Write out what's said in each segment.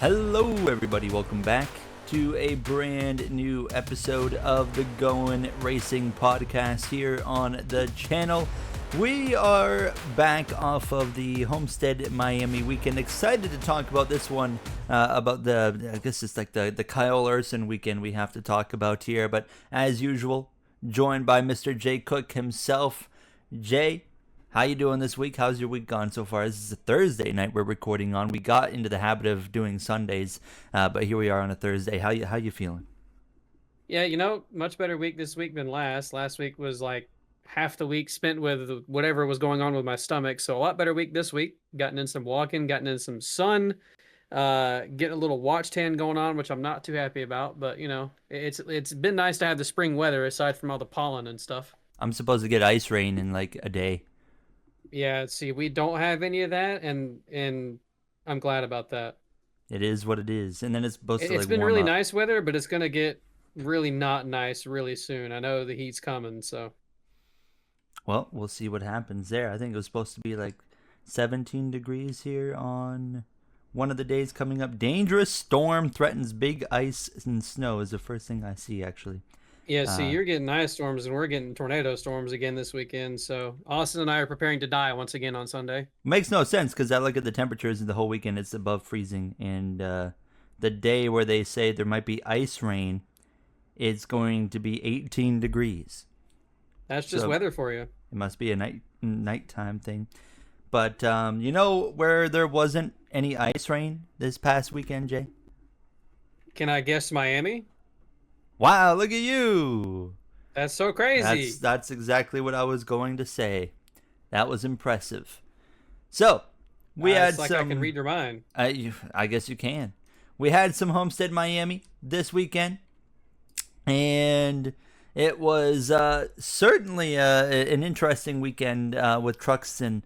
Hello, everybody. Welcome back to a brand new episode of the Going Racing podcast here on the channel. We are back off of the Homestead Miami weekend. Excited to talk about this one, about I guess it's like the Kyle Larson weekend we have to talk about here. But as usual, joined by Mr. Jay Cook himself. Jay, how you doing this week? How's your week gone so far? This is a Thursday night we're recording on. We got into the habit of doing Sundays, but here we are on a Thursday. How you feeling? Yeah, much better week this week than last. Last week was like half the week spent with whatever was going on with my stomach. So a lot better week this week. Gotten in some walking, gotten in some sun, getting a little watch tan going on, which I'm not too happy about. But it's been nice to have the spring weather aside from all the pollen and stuff. I'm supposed to get ice rain in like a day. Yeah, see, we don't have any of that, and I'm glad about that. It is what it is, and then it's supposed to It's like been warm really up. nice weather, but it's gonna get really not nice really soon. I know the heat's coming, so. Well, we'll see what happens there. I think it was supposed to be like 17 degrees here on one of the days coming up. Dangerous storm threatens big ice and snow is the first thing I see, actually. Yeah, see, you're getting ice storms and we're getting tornado storms again this weekend. So Austin and I are preparing to die once again on Sunday. Makes no sense because I look at the temperatures the whole weekend, it's above freezing. And the day where they say there might be ice rain, it's going to be 18 degrees. That's just weather for you. It must be a nighttime thing. But you know where there wasn't any ice rain this past weekend, Jay? Can I guess Miami? Wow, look at you. That's so crazy. That's exactly what I was going to say. That was impressive. So, we had it's like some... I can read your mind. I guess you can. We had some Homestead Miami this weekend. And it was certainly an interesting weekend with trucks and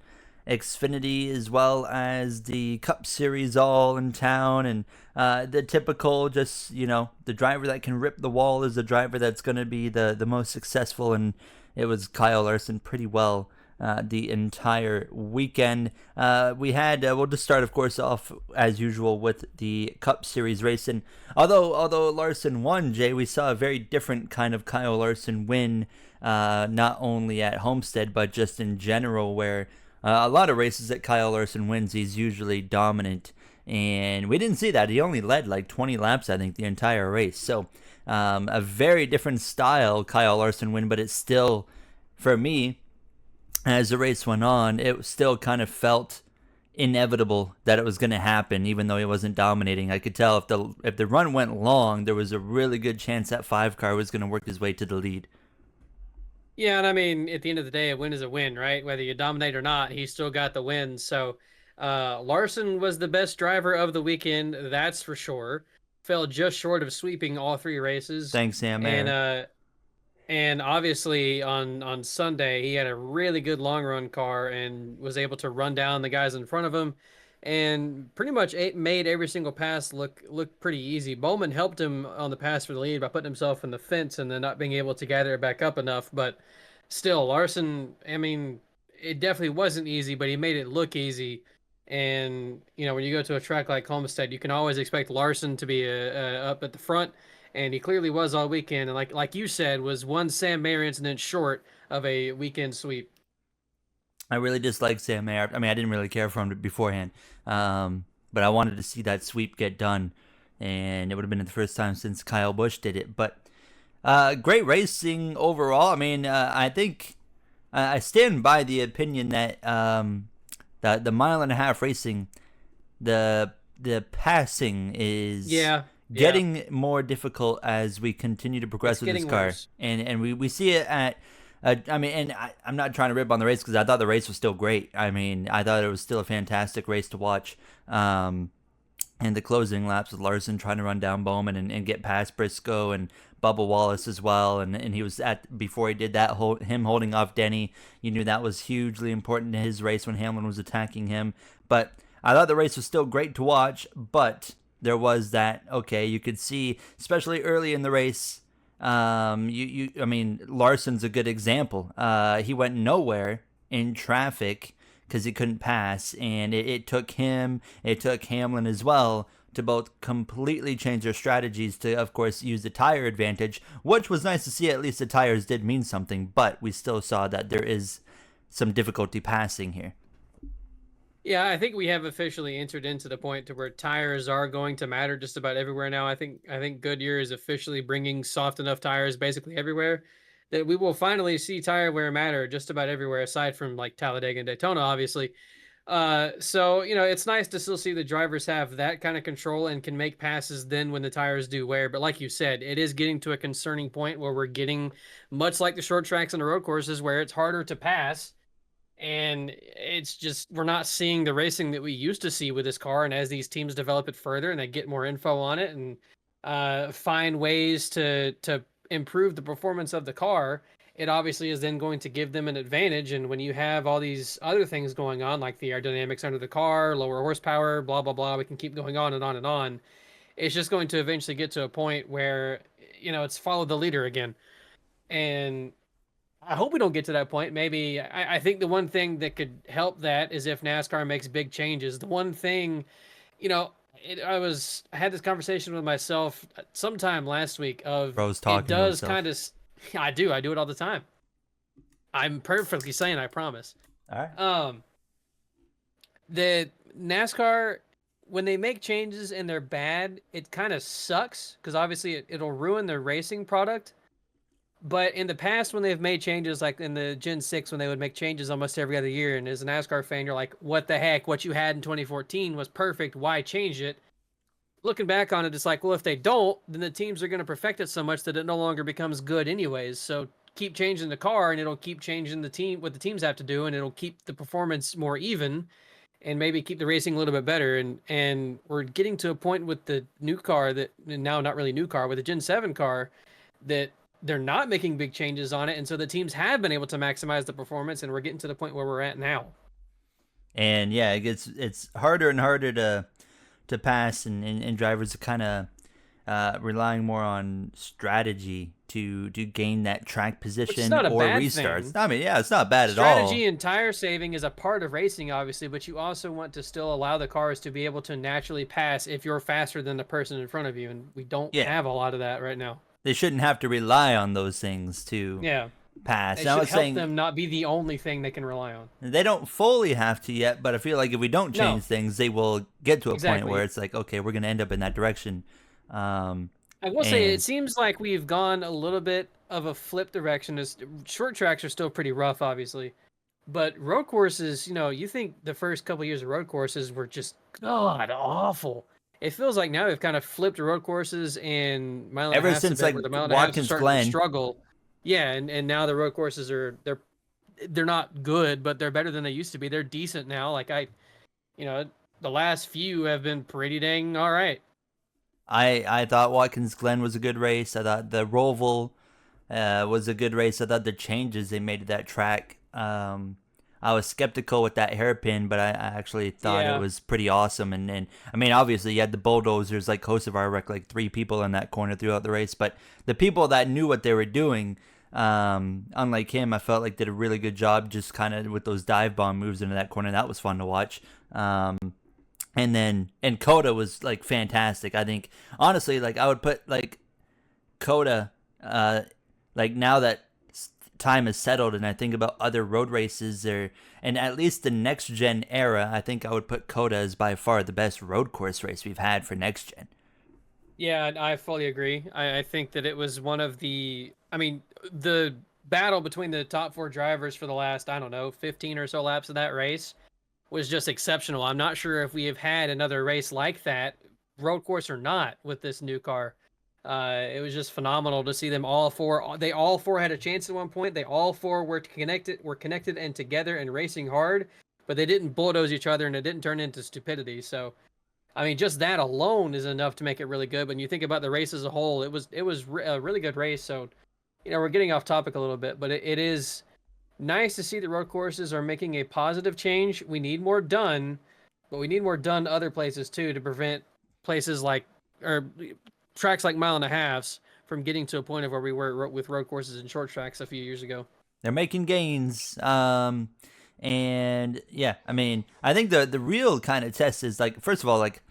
Xfinity, as well as the Cup Series all in town, and the typical, just, the driver that can rip the wall is the driver that's going to be the most successful, and it was Kyle Larson pretty well the entire weekend. We'll just start, of course, off as usual with the Cup Series race, and although Larson won, Jay, we saw a very different kind of Kyle Larson win, not only at Homestead but just in general, where a lot of races that Kyle Larson wins, he's usually dominant, and we didn't see that. He only led like 20 laps, I think, the entire race. So a very different style Kyle Larson win, but it's still, for me, as the race went on, it still kind of felt inevitable that it was going to happen, even though he wasn't dominating. I could tell if the run went long, there was a really good chance that 5 car was going to work his way to the lead. Yeah, and I mean, at the end of the day, a win is a win, right? Whether you dominate or not, he still got the win. So Larson was the best driver of the weekend, that's for sure. Fell just short of sweeping all three races. Thanks, Sam Mayer. And obviously on Sunday, he had a really good long run car and was able to run down the guys in front of him and pretty much made every single pass look pretty easy. Bowman helped him on the pass for the lead by putting himself in the fence and then not being able to gather it back up enough. But still, Larson, I mean, it definitely wasn't easy, but he made it look easy. And, when you go to a track like Homestead, you can always expect Larson to be up at the front. And he clearly was all weekend. And like you said, was one Sam Mayer incident short of a weekend sweep. I really dislike Sam Mayer. I mean, I didn't really care for him beforehand, but I wanted to see that sweep get done, and it would have been the first time since Kyle Busch did it. But great racing overall. I mean, I think I stand by the opinion that the mile-and-a-half racing, the passing is getting more difficult as we continue to progress with this car, and we see it at. I'm not trying to rip on the race because I thought the race was still great. I mean, I thought it was still a fantastic race to watch. And the closing laps with Larson trying to run down Bowman and get past Briscoe and Bubba Wallace as well. And he was before he did that, him holding off Denny. You knew that was hugely important to his race when Hamlin was attacking him. But I thought the race was still great to watch, but there was that, you could see, especially early in the race, I mean, Larson's a good example. He went nowhere in traffic because he couldn't pass, and it took him, it took Hamlin as well to both completely change their strategies to, of course, use the tire advantage, which was nice to see. At least the tires did mean something, but we still saw that there is some difficulty passing here. Yeah, I think we have officially entered into the point to where tires are going to matter just about everywhere now. I think Goodyear is officially bringing soft enough tires basically everywhere that we will finally see tire wear matter just about everywhere, aside from like Talladega and Daytona, obviously. So it's nice to still see the drivers have that kind of control and can make passes then when the tires do wear. But like you said, it is getting to a concerning point where we're getting much like the short tracks and the road courses where it's harder to pass. And it's just we're not seeing the racing that we used to see with this car. And as these teams develop it further and they get more info on it and find ways to improve the performance of the car, it obviously is then going to give them an advantage. And when you have all these other things going on, like the aerodynamics under the car, lower horsepower, blah blah blah, we can keep going on and on and on. It's just going to eventually get to a point where it's follow the leader again. And I hope we don't get to that point. Maybe I think the one thing that could help that is if NASCAR makes big changes. The one thing, I had this conversation with myself sometime last week of Bro's talking it does to kind of. I do it all the time. I'm perfectly sane, I promise. All right. The NASCAR, when they make changes and they're bad, it kind of sucks because obviously it'll ruin the racing product. But in the past, when they've made changes, like in the Gen 6, when they would make changes almost every other year, and as a NASCAR fan, you're like, what the heck? What you had in 2014 was perfect. Why change it? Looking back on it, it's like, well, if they don't, then the teams are going to perfect it so much that it no longer becomes good anyways. So keep changing the car, and it'll keep changing what the teams have to do, and it'll keep the performance more even, and maybe keep the racing a little bit better. And we're getting to a point with the new car that now not really new car, with the Gen 7 car that they're not making big changes on it, and so the teams have been able to maximize the performance, and we're getting to the point where we're at now. And yeah, it's harder and harder to pass, and drivers are kind of relying more on strategy to gain that track position or restarts. Thing. I mean, yeah, it's not bad at all. all. Strategy and tire saving is a part of racing, obviously, but you also want to still allow the cars to be able to naturally pass if you're faster than the person in front of you, and we don't have a lot of that right now. They shouldn't have to rely on those things to pass. It should help them not be the only thing they can rely on. They don't fully have to yet, but I feel like if we don't change things, they will get to a point where it's like, okay, we're going to end up in that direction. I will say it seems like we've gone a little bit of a flip direction. Short tracks are still pretty rough, obviously. But road courses, you think the first couple of years of road courses were just, God, awful. It feels like now we've kind of flipped road courses and mile and ever a half since like Watkins Glen struggle. Yeah, and now the road courses they're not good, but they're better than they used to be. They're decent now. Like the last few have been pretty dang all right. I thought Watkins Glen was a good race. I thought the Roval was a good race. I thought the changes they made to that track. I was skeptical with that hairpin, but I actually thought it was pretty awesome. And I mean, obviously, you had the bulldozers like Kosovar wrecked like 3 people in that corner throughout the race. But the people that knew what they were doing, unlike him, I felt like did a really good job just kind of with those dive bomb moves into that corner. That was fun to watch. And Coda was like fantastic. I think, honestly, like I would put like Coda, like now that time is settled and I think about other road races there, and at least the next gen era, I think I would put Coda as by far the best road course race we've had for next gen. Yeah, I fully agree. I think that it was one of the battle between the top 4 drivers for the last, 15 or so laps of that race was just exceptional. I'm not sure if we have had another race like that, road course or not, with this new car. It was just phenomenal to see them all 4. They all 4 had a chance at one point. They all 4 were connected and together and racing hard, but they didn't bulldoze each other and it didn't turn into stupidity. So, I mean, just that alone is enough to make it really good. When you think about the race as a whole, it was a really good race. So, we're getting off topic a little bit, but it is nice to see the road courses are making a positive change. We need more done, but we need more done other places too to prevent places like tracks like mile and a halves from getting to a point of where we were with road courses and short tracks a few years ago. They're making gains. And yeah, I mean, I think the real kind of test is like, first of all, like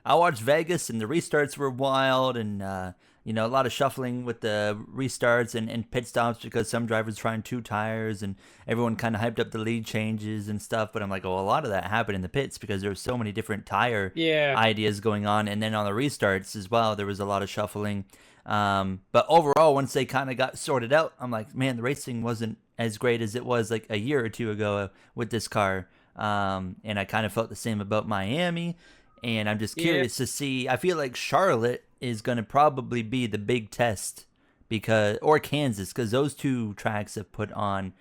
I watched Vegas, and the restarts were wild, and a lot of shuffling with the restarts and pit stops because some drivers trying two tires, and everyone kind of hyped up the lead changes and stuff. But I'm like, oh, a lot of that happened in the pits because there were so many different tire Yeah. ideas going on, and then on the restarts as well, there was a lot of shuffling. But overall, once they kind of got sorted out, I'm like, man, the racing wasn't as great as it was like a year or two ago with this car. And I kind of felt the same about Miami. And I'm just Yeah. curious to see. I feel like Charlotte is going to probably be the big test or Kansas, because those two tracks have put on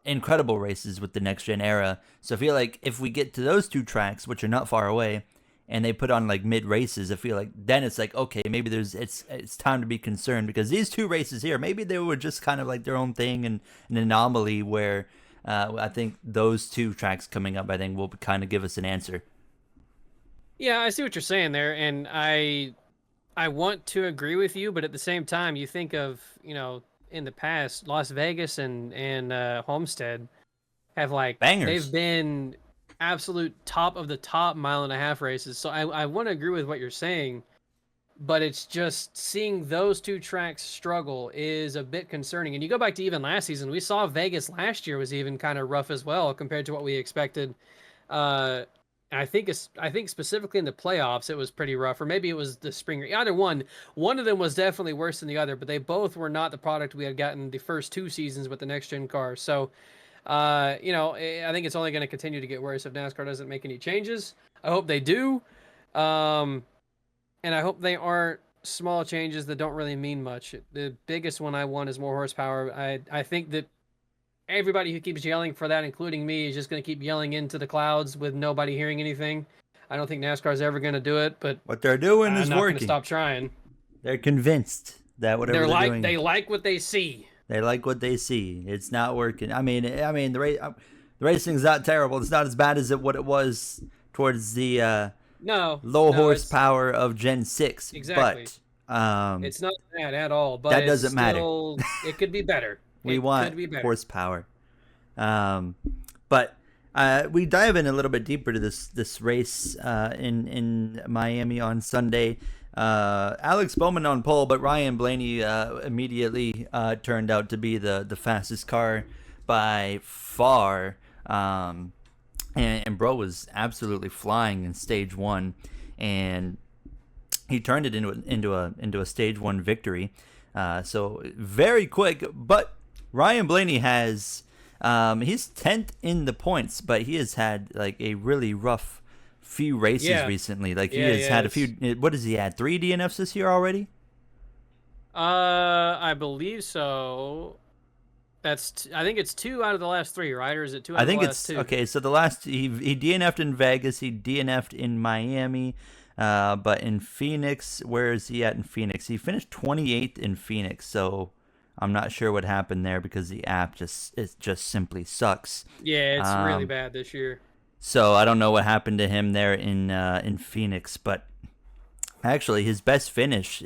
incredible races with the next gen era. So I feel like if we get to those two tracks, which are not far away, and they put on like mid races, I feel like then it's like, okay, maybe it's time to be concerned, because these two races here, maybe they were just kind of like their own thing and an anomaly where I think those two tracks coming up, I think will kind of give us an answer. Yeah, I see what you're saying there, and I want to agree with you, but at the same time, you think of, in the past, Las Vegas and Homestead have they've Bangers. been absolute top of the top mile-and-a-half races. So I want to agree with what you're saying, but it's just seeing those two tracks struggle is a bit concerning. And you go back to even last season, we saw Vegas last year was even kind of rough as well compared to what we expected. Uh, I think specifically in the playoffs it was pretty rough, or maybe it was the spring. Either one. One of them was definitely worse than the other, but they both were not the product we had gotten the first two seasons with the next gen car. So, I think it's only going to continue to get worse if NASCAR doesn't make any changes. I hope they do, and I hope they aren't small changes that don't really mean much. The biggest one I want is more horsepower. I think that everybody who keeps yelling for that, including me, is just going to keep yelling into the clouds with nobody hearing anything. I don't think NASCAR is ever going to do it, but What they're doing I'm is not going to working. stop trying. They're convinced that whatever they're doing, They like what they see. they like what they see. It's not working. I mean, the racing's not terrible. It's not as bad as what it was towards the No, low no, it's horsepower of Gen 6. exactly. But It's not bad at all, but that it's doesn't matter. still, it could be better. We It want could be better. horsepower. But we dive in a little bit deeper to this race in Miami on Sunday. Alex Bowman on pole, but Ryan Blaney immediately turned out to be the fastest car by far. And bro was absolutely flying in stage one, and he turned it into a stage one victory. So very quick, but Ryan Blaney has he's 10th in the points, but he has had like a really rough few races recently. Like he has had a few. What has he had? 3 DNFs this year already? I believe so. I think it's 2 out of the last 3, right? Or is it 2 out of the last 2? Okay. So the last he DNF'd in Vegas, he DNF'd in Miami, but in Phoenix, where is he at in Phoenix? He finished 28th in Phoenix. So I'm not sure what happened there because the app just simply sucks. Yeah, it's really bad this year. So I don't know what happened to him there in Phoenix, but actually his best finish,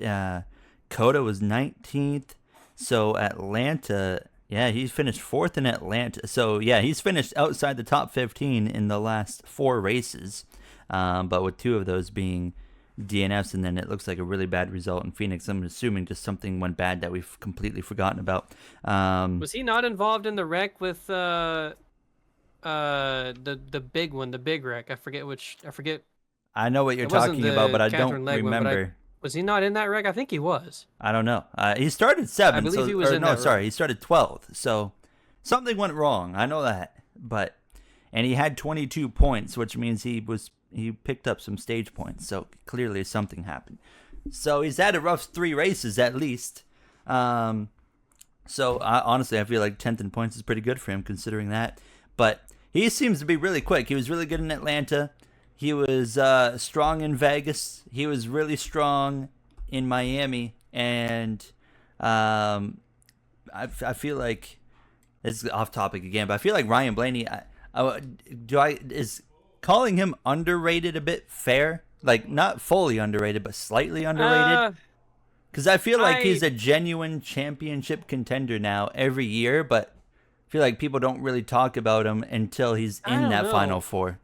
Coda was 19th. So Atlanta, yeah, he finished 4th in Atlanta. So yeah, he's finished outside the top 15 in the last 4 races, but with 2 of those being DNFs, and then it looks like a really bad result in Phoenix. I'm assuming just something went bad that we've completely forgotten about. Was he not involved in the wreck with the big one, the big wreck? I forget. I know what you're talking about, but I don't remember. Was he not in that wreck? I think he was. I don't know. He started 7th. I believe he was in that wreck. He started 12th. So something went wrong. I know that, and he had 22 points, which means he picked up some stage points. So clearly something happened. So he's had a rough 3 races at least. Honestly, I feel like 10th in points is pretty good for him considering that. But he seems to be really quick. He was really good in Atlanta. He was strong in Vegas. He was really strong in Miami. And I feel like it's off topic again, but I feel like Ryan Blaney. Is calling him underrated a bit fair? Like not fully underrated, but slightly underrated. Because I feel like he's a genuine championship contender now every year, but I feel like people don't really talk about him until he's in that Final Four.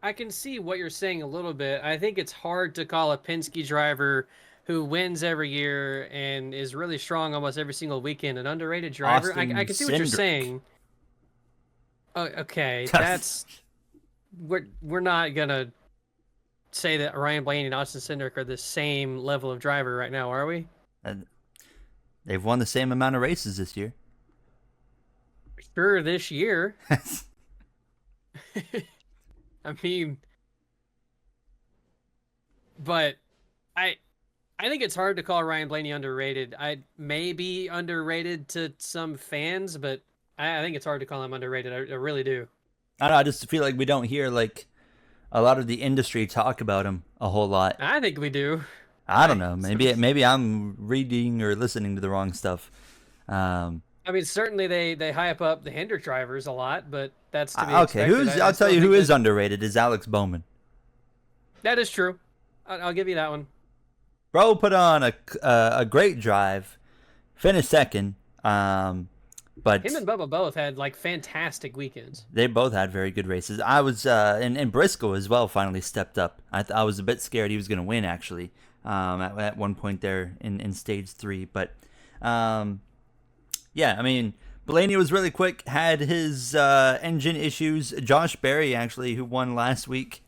I can see what you're saying a little bit. I think it's hard to call a Penske driver who wins every year and is really strong almost every single weekend an underrated driver. I Austin can see what you're Cindric. saying. Okay, that's we're not gonna say that Ryan Blaney and Austin Cindric are the same level of driver right now, are we? And they've won the same amount of races this year. Sure, this year. I mean, but I I think it's hard to call Ryan Blaney underrated. I may be underrated to some fans, but I think it's hard to call him underrated. I really do. I don't know. I just feel like we don't hear like a lot of the industry talk about him a whole lot. I think we do. I don't know. Maybe I'm reading or listening to the wrong stuff. I mean, certainly they hype up the Hendrick drivers a lot, but that's to be Okay, expected. I'll tell still you who think is underrated is Alex Bowman. that is true. I'll give you that one. Bro put on a great drive, finished second. But Him and Bubba both had like fantastic weekends. they both had very good races. I was and Briscoe as well finally stepped up. I was a bit scared he was going to win actually. At one point there in stage 3, but yeah, I mean, Blaney was really quick, had his engine issues. Josh Berry, actually, who won last week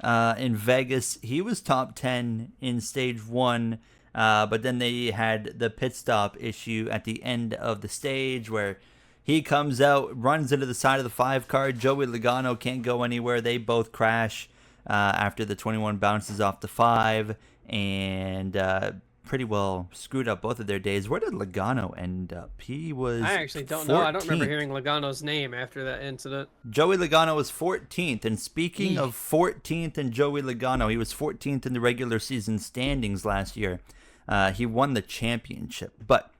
in Vegas, he was top 10 in stage 1, but then they had the pit stop issue at the end of the stage where he comes out, runs into the side of the 5 car. Joey Logano can't go anywhere. They both crash after the 21 bounces off the 5, and pretty well screwed up both of their days. Where did Logano end up? He was I actually don't 14th. know. I don't remember hearing Logano's name after that incident. Joey Logano was 14th. And speaking of 14th and Joey Logano, he was 14th in the regular season standings last year. He won the championship. But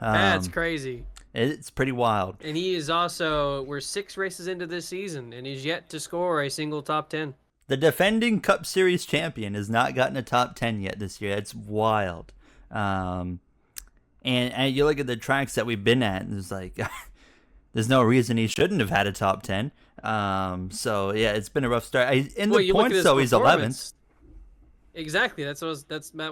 That's crazy. it's pretty wild. And he is also, we're 6 races into this season, and he's yet to score a single top 10. The defending Cup Series champion has not gotten a top 10 yet this year. It's wild. And you look at the tracks that we've been at, and there's like, there's no reason he shouldn't have had a top 10. So yeah, it's been a rough start. In the points, though, he's 11th. Exactly. That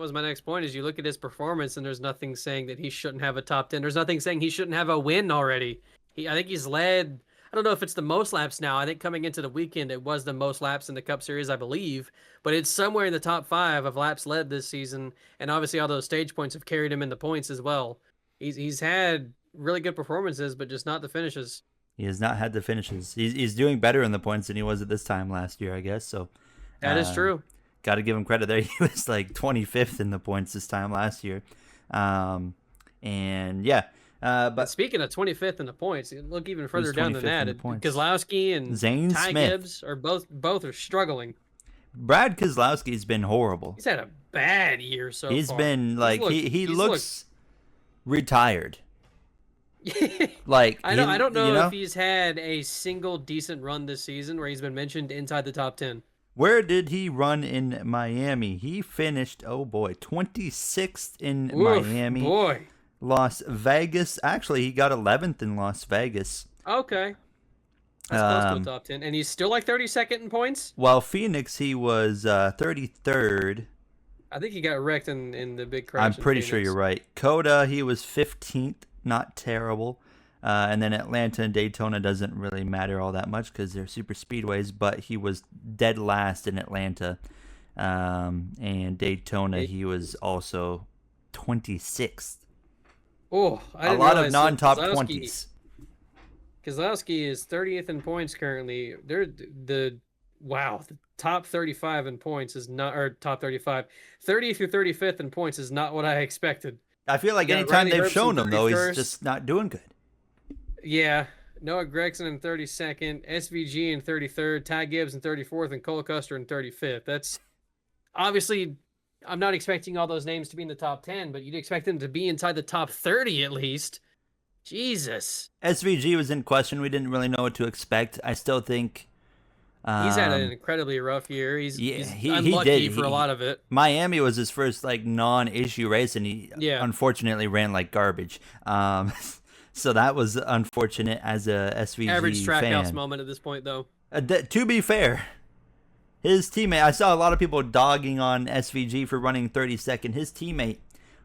was my next point. Is you look at his performance, and there's nothing saying that he shouldn't have a top 10. There's nothing saying he shouldn't have a win already. I think he's led. I don't know if it's the most laps now. I think coming into the weekend, it was the most laps in the Cup Series, I believe. But it's somewhere in the top 5 of laps led this season, and obviously all those stage points have carried him in the points as well. He's had really good performances, but just not the finishes. He has not had the finishes. He's doing better in the points than he was at this time last year, I guess. So That is true. Got to give him credit there. He was like 25th in the points this time last year. And yeah. But speaking of 25th in the points, look even further down than that. Keselowski and Zane Ty Smith. Gibbs are both are struggling. Brad Keselowski's been horrible. He's had a bad year so He's far. been like he looks retired. Like I don't know if he's had a single decent run this season where he's been mentioned inside the top 10. Where did he run in Miami? He finished 26th in Miami. Boy. Las Vegas. Actually, he got 11th in Las Vegas. Okay. That's close to a top 10. And he's still like 32nd in points? While Phoenix, he was 33rd. I think he got wrecked in the big crash. I'm pretty sure you're right. Coda, he was 15th. Not terrible. And then Atlanta and Daytona doesn't really matter all that much because they're super speedways, but he was dead last in Atlanta. And Daytona, he was also 26th. Oh, a lot of non-top 20s. Keselowski is 30th in points currently. They're the top 35 in points is not, or top 35, 30th through 35th in points is not what I expected. I feel like anytime they've shown him though, he's just not doing good. Yeah, Noah Gragson in 32nd, SVG in 33rd, Ty Gibbs in 34th, and Cole Custer in 35th. That's obviously. I'm not expecting all those names to be in the top 10, but you'd expect them to be inside the top 30 at least. Jesus. SVG was in question. We didn't really know what to expect. I still think he's had an incredibly rough year. He's unlucky for a lot of it. Miami was his first like non-issue race, and he unfortunately ran like garbage. So that was unfortunate as a SVG average Trackhouse fan. moment at this point, though. To be fair, his teammate, I saw a lot of people dogging on SVG for running 32nd. His teammate,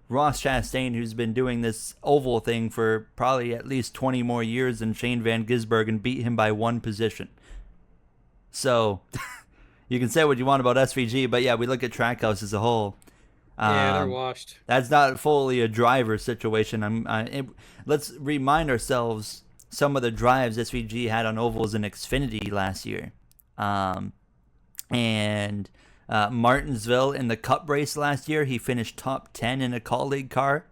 Ross Chastain, who's been doing this oval thing for probably at least 20 more years than Shane Van Gisbergen, beat him by 1 position. So you can say what you want about SVG, but yeah, we look at Trackhouse as a whole. Yeah, they're washed. That's not fully a driver situation. Let's remind ourselves some of the drives SVG had on ovals in Xfinity last year. And Martinsville in the Cup race last year, he finished top 10 in a colleague car.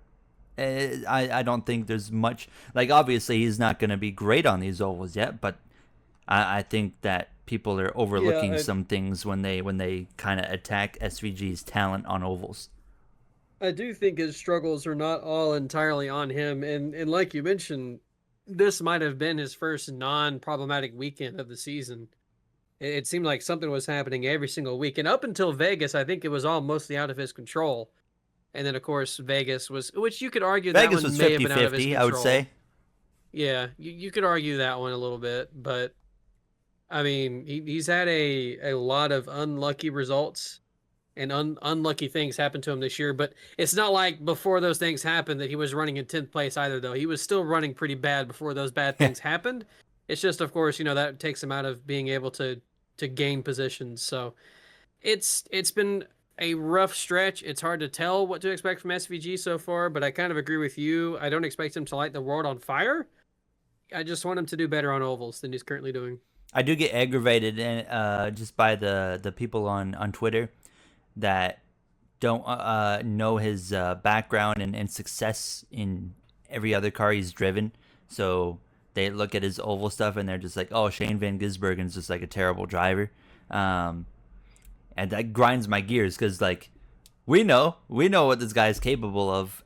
I don't think there's much, like, obviously he's not going to be great on these ovals yet, but I think that people are overlooking some things when they kind of attack SVG's talent on ovals. I do think his struggles are not all entirely on him, and like you mentioned, this might have been his first non-problematic weekend of the season. It seemed like something was happening every single week, and up until Vegas, I think it was all mostly out of his control. And then, of course, Vegas was, which you could argue Vegas that one was may have been out of his 50-50, control. I would say. Yeah, you could argue that one a little bit, but I mean, he's had a lot of unlucky results and unlucky things happen to him this year. But it's not like before those things happened that he was running in 10th place either, though. He was still running pretty bad before those bad things happened. It's just, of course, that takes him out of being able to gain positions. So it's been a rough stretch. It's hard to tell what to expect from SVG so far, but I kind of agree with you. I don't expect him to light the world on fire. I just want him to do better on ovals than he's currently doing. I do get aggravated just by the people on Twitter that don't know his background and success in every other car he's driven. So they look at his oval stuff and they're just like, oh, Shane Van Gisbergen's just like a terrible driver. And that grinds my gears because, like, we know what this guy is capable of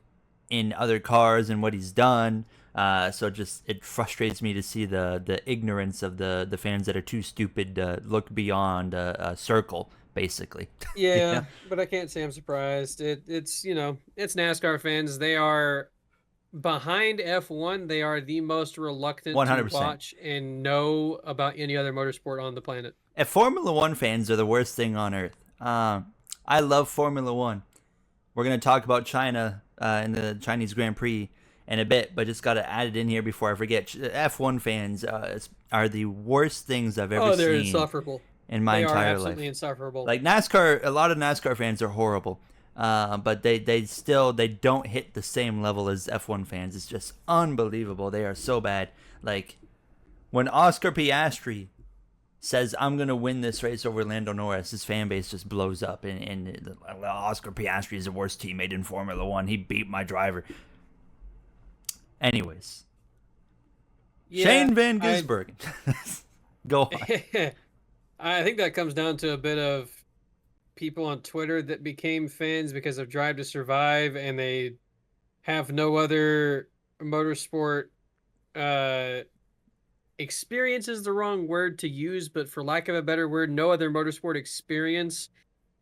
in other cars and what he's done. So it frustrates me to see the ignorance of the fans that are too stupid to look beyond a circle, basically. Yeah, but I can't say I'm surprised. It's NASCAR fans. They are behind F1. They are the most reluctant 100%. to watch and know about any other motorsport on the planet. And Formula One fans are the worst thing on earth. I love Formula One. We're going to talk about China in the Chinese Grand Prix in a bit, but just got to add it in here before I forget. F1 fans are the worst things I've ever seen. Oh, they're insufferable. In my entire life. They are absolutely insufferable. Like NASCAR, a lot of NASCAR fans are horrible, but they don't hit the same level as F1 fans. It's just unbelievable. They are so bad. Like when Oscar Piastri says, I'm going to win this race over Lando Norris, his fan base just blows up. And Oscar Piastri is the worst teammate in Formula One. He beat my driver. Anyways. Yeah, Shane Van Gisbergen. Go on. I think that comes down to a bit of people on Twitter that became fans because of Drive to Survive, and they have no other motorsport experience is the wrong word to use, but for lack of a better word, no other motorsport experience.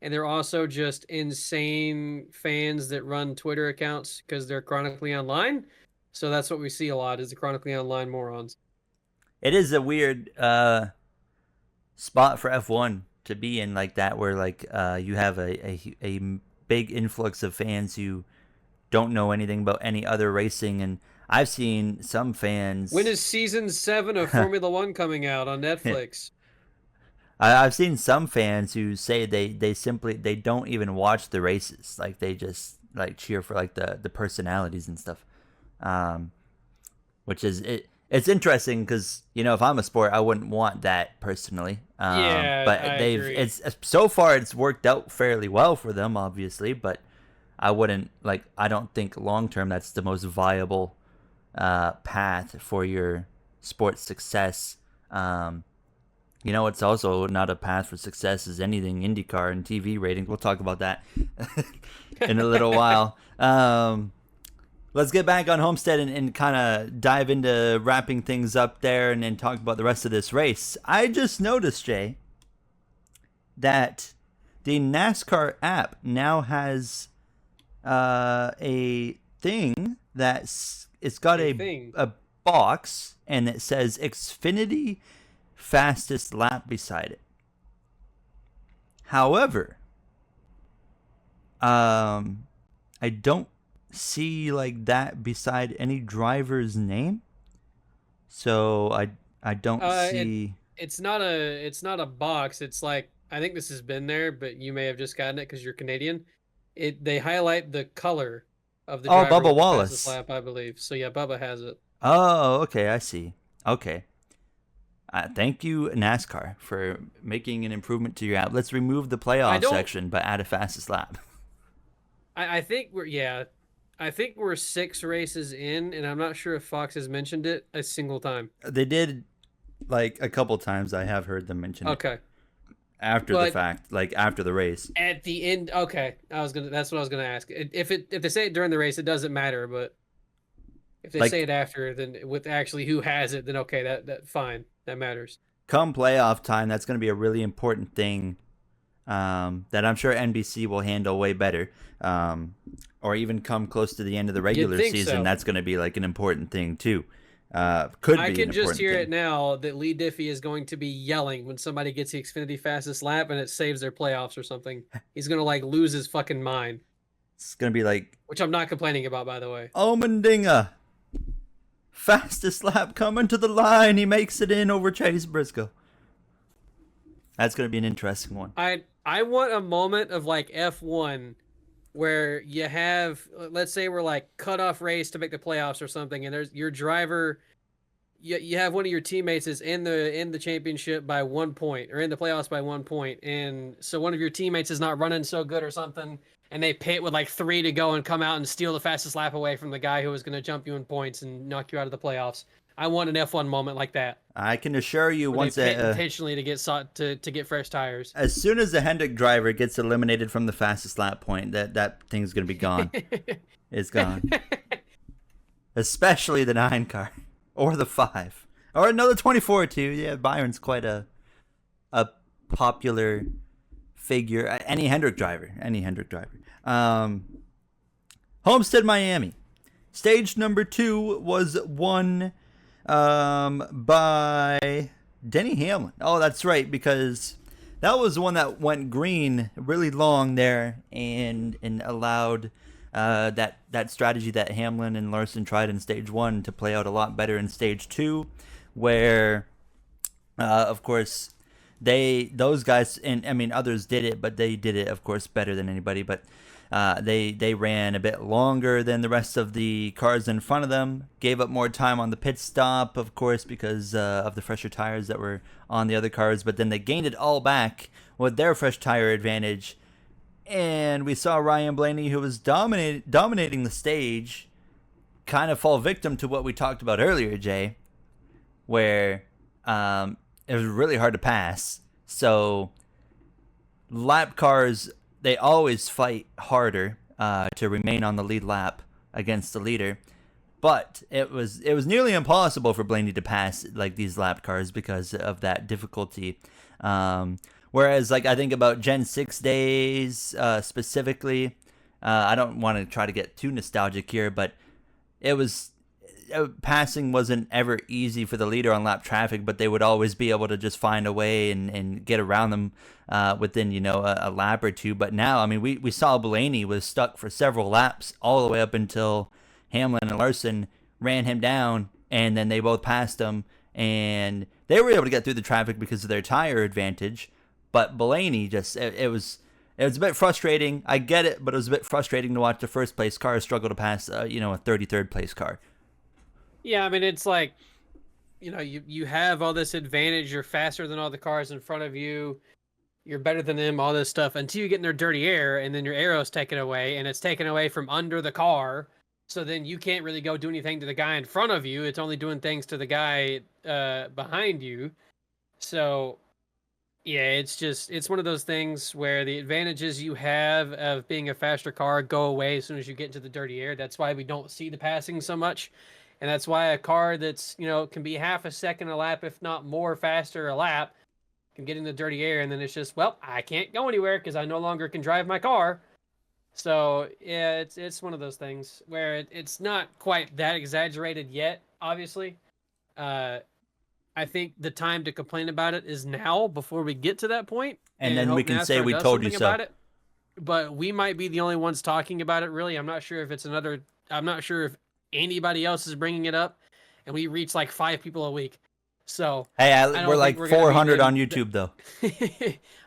And they're also just insane fans that run Twitter accounts because they're chronically online. So that's what we see a lot, is the chronically online morons. It is a weird spot for F1 to be in, like that, where like you have a big influx of fans who don't know anything about any other racing. And I've seen some fans. When is season 7 of Formula One coming out on Netflix? I've seen some fans who say they simply don't even watch the races. Like they just like cheer for like the personalities and stuff. Which is it's interesting because, if I'm a sport, I wouldn't want that personally. But I agree. It's so far it's worked out fairly well for them, obviously. But I don't think long term that's the most viable path for your sports success. It's also not a path for success as anything IndyCar and TV ratings. We'll talk about that in a little while. Let's get back on Homestead and kind of dive into wrapping things up there and then talk about the rest of this race. I just noticed, Jay, that the NASCAR app now has a thing it's got a box and it says Xfinity fastest lap beside it. However, I don't see like that beside any driver's name. So I don't It see. it's not a box. It's like I think this has been there, but you may have just gotten it because you're Canadian. They highlight the color of the Oh, driver Bubba with the fastest Wallace. lap, I believe. So yeah, Bubba has it. Oh, okay, I see. Okay. Thank you, NASCAR, for making an improvement to your app. Let's remove the I playoff don't. section, but add a fastest lap. I think we're yeah. I think we're 6 races in, and I'm not sure if Fox has mentioned it a single time. They did like a couple times. I have heard them mention it Okay, after the but fact, like after the race. at the end, okay, I was gonna. That's what I was gonna ask. If they say it during the race, it doesn't matter. But if they say Like it after, then with actually who has it, then okay, that fine, that matters. come playoff time, that's going to be a really important thing that I'm sure NBC will handle way better. Or even come close to the end of the You'd regular think season, so. that's going to be like an important thing too. Could I be an can just important hear thing. it now that Lee Diffie is going to be yelling when somebody gets the Xfinity fastest lap and it saves their playoffs or something. He's gonna like lose his fucking mind, It's going to be like which I'm not complaining about, by the way. Omendinga, fastest lap coming to the line. He makes it in over Chase Briscoe. That's going to be an interesting one. I want a moment of like F1 where you have, let's say we're like cutoff race to make the playoffs or something, and there's your driver. You have one of your teammates is in the championship by 1 point or in the playoffs by 1 point, and so one of your teammates is not running so good or something, and they pit with like 3 to go and come out and steal the fastest lap away from the guy who was going to jump you in points and knock you out of the playoffs. I want an F1 moment like that I can assure you, where they once pit intentionally to get sought to get fresh tires. as soon as the Hendrick driver gets eliminated from the fastest lap point, that thing's going to be gone. It's gone. Especially the 9 car or the 5 or another 24 too. Yeah, Byron's quite a popular figure. Any Hendrick driver, Homestead, Miami. Stage number 2 was won by Denny Hamlin. Oh, that's right, because that was the one that went green really long there and allowed that strategy that Hamlin and Larson tried in stage 1 to play out a lot better in stage 2, where of course those guys, and I mean others did it, but they did it of course better than anybody, but they ran a bit longer than the rest of the cars in front of them, gave up more time on the pit stop, of course, because of the fresher tires that were on the other cars, but then they gained it all back with their fresh tire advantage. And we saw Ryan Blaney, who was dominating the stage, kind of fall victim to what we talked about earlier, Jay, where it was really hard to pass. So lap cars, they always fight harder to remain on the lead lap against the leader, but it was nearly impossible for Blaney to pass like these lap cars because of that difficulty. Whereas like I think about Gen 6 days specifically, I don't want to try to get too nostalgic here, but it was passing wasn't ever easy for the leader on lap traffic, but they would always be able to just find a way and get around them within, a lap or two. But now, I mean, we saw Blaney was stuck for several laps all the way up until Hamlin and Larson ran him down, and then they both passed him, and they were able to get through the traffic because of their tire advantage. But Blaney just, it was a bit frustrating. I get it, but it was a bit frustrating to watch the first place car struggle to pass, a 33rd place car. Yeah, I mean it's like, you have all this advantage. You're faster than all the cars in front of you. You're better than them. All this stuff until you get in their dirty air, and then your arrow's taken away, and it's taken away from under the car. So then you can't really go do anything to the guy in front of you. It's only doing things to the guy behind you. So yeah, it's one of those things where the advantages you have of being a faster car go away as soon as you get into the dirty air. That's why we don't see the passing so much. And that's why a car that's, can be half a second a lap, if not more faster a lap, can get in the dirty air. And then it's just, well, I can't go anywhere because I no longer can drive my car. So yeah, it's one of those things where it's not quite that exaggerated yet, obviously. I think the time to complain about it is now before we get to that point. And and then we hope can say NASCAR we does told you something so. about it. But we might be the only ones talking about it. Really, I'm not sure if it's another. I'm not sure if anybody else is bringing it up, and we reach like 5 people a week. So Hey, I we're don't think like we're gonna be 400 on YouTube though.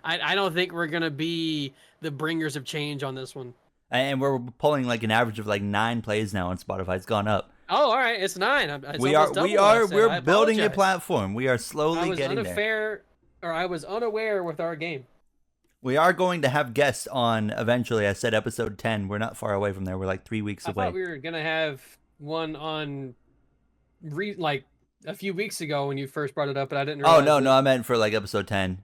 I don't think we're gonna be the bringers of change on this one. And we're pulling like an average of like 9 plays now on Spotify. It's gone up. Oh, all right, it's 9. It's almost double what I said. We're I building a apologize. platform. We are I slowly was getting there. unfair, or I was unaware with our game. We are going to have guests on eventually. I said episode 10. We're not far away from there. We're like 3 weeks I away. thought we were gonna have one on, like a few weeks ago when you first brought it up, but I didn't Oh, realize. no, I meant for like episode 10.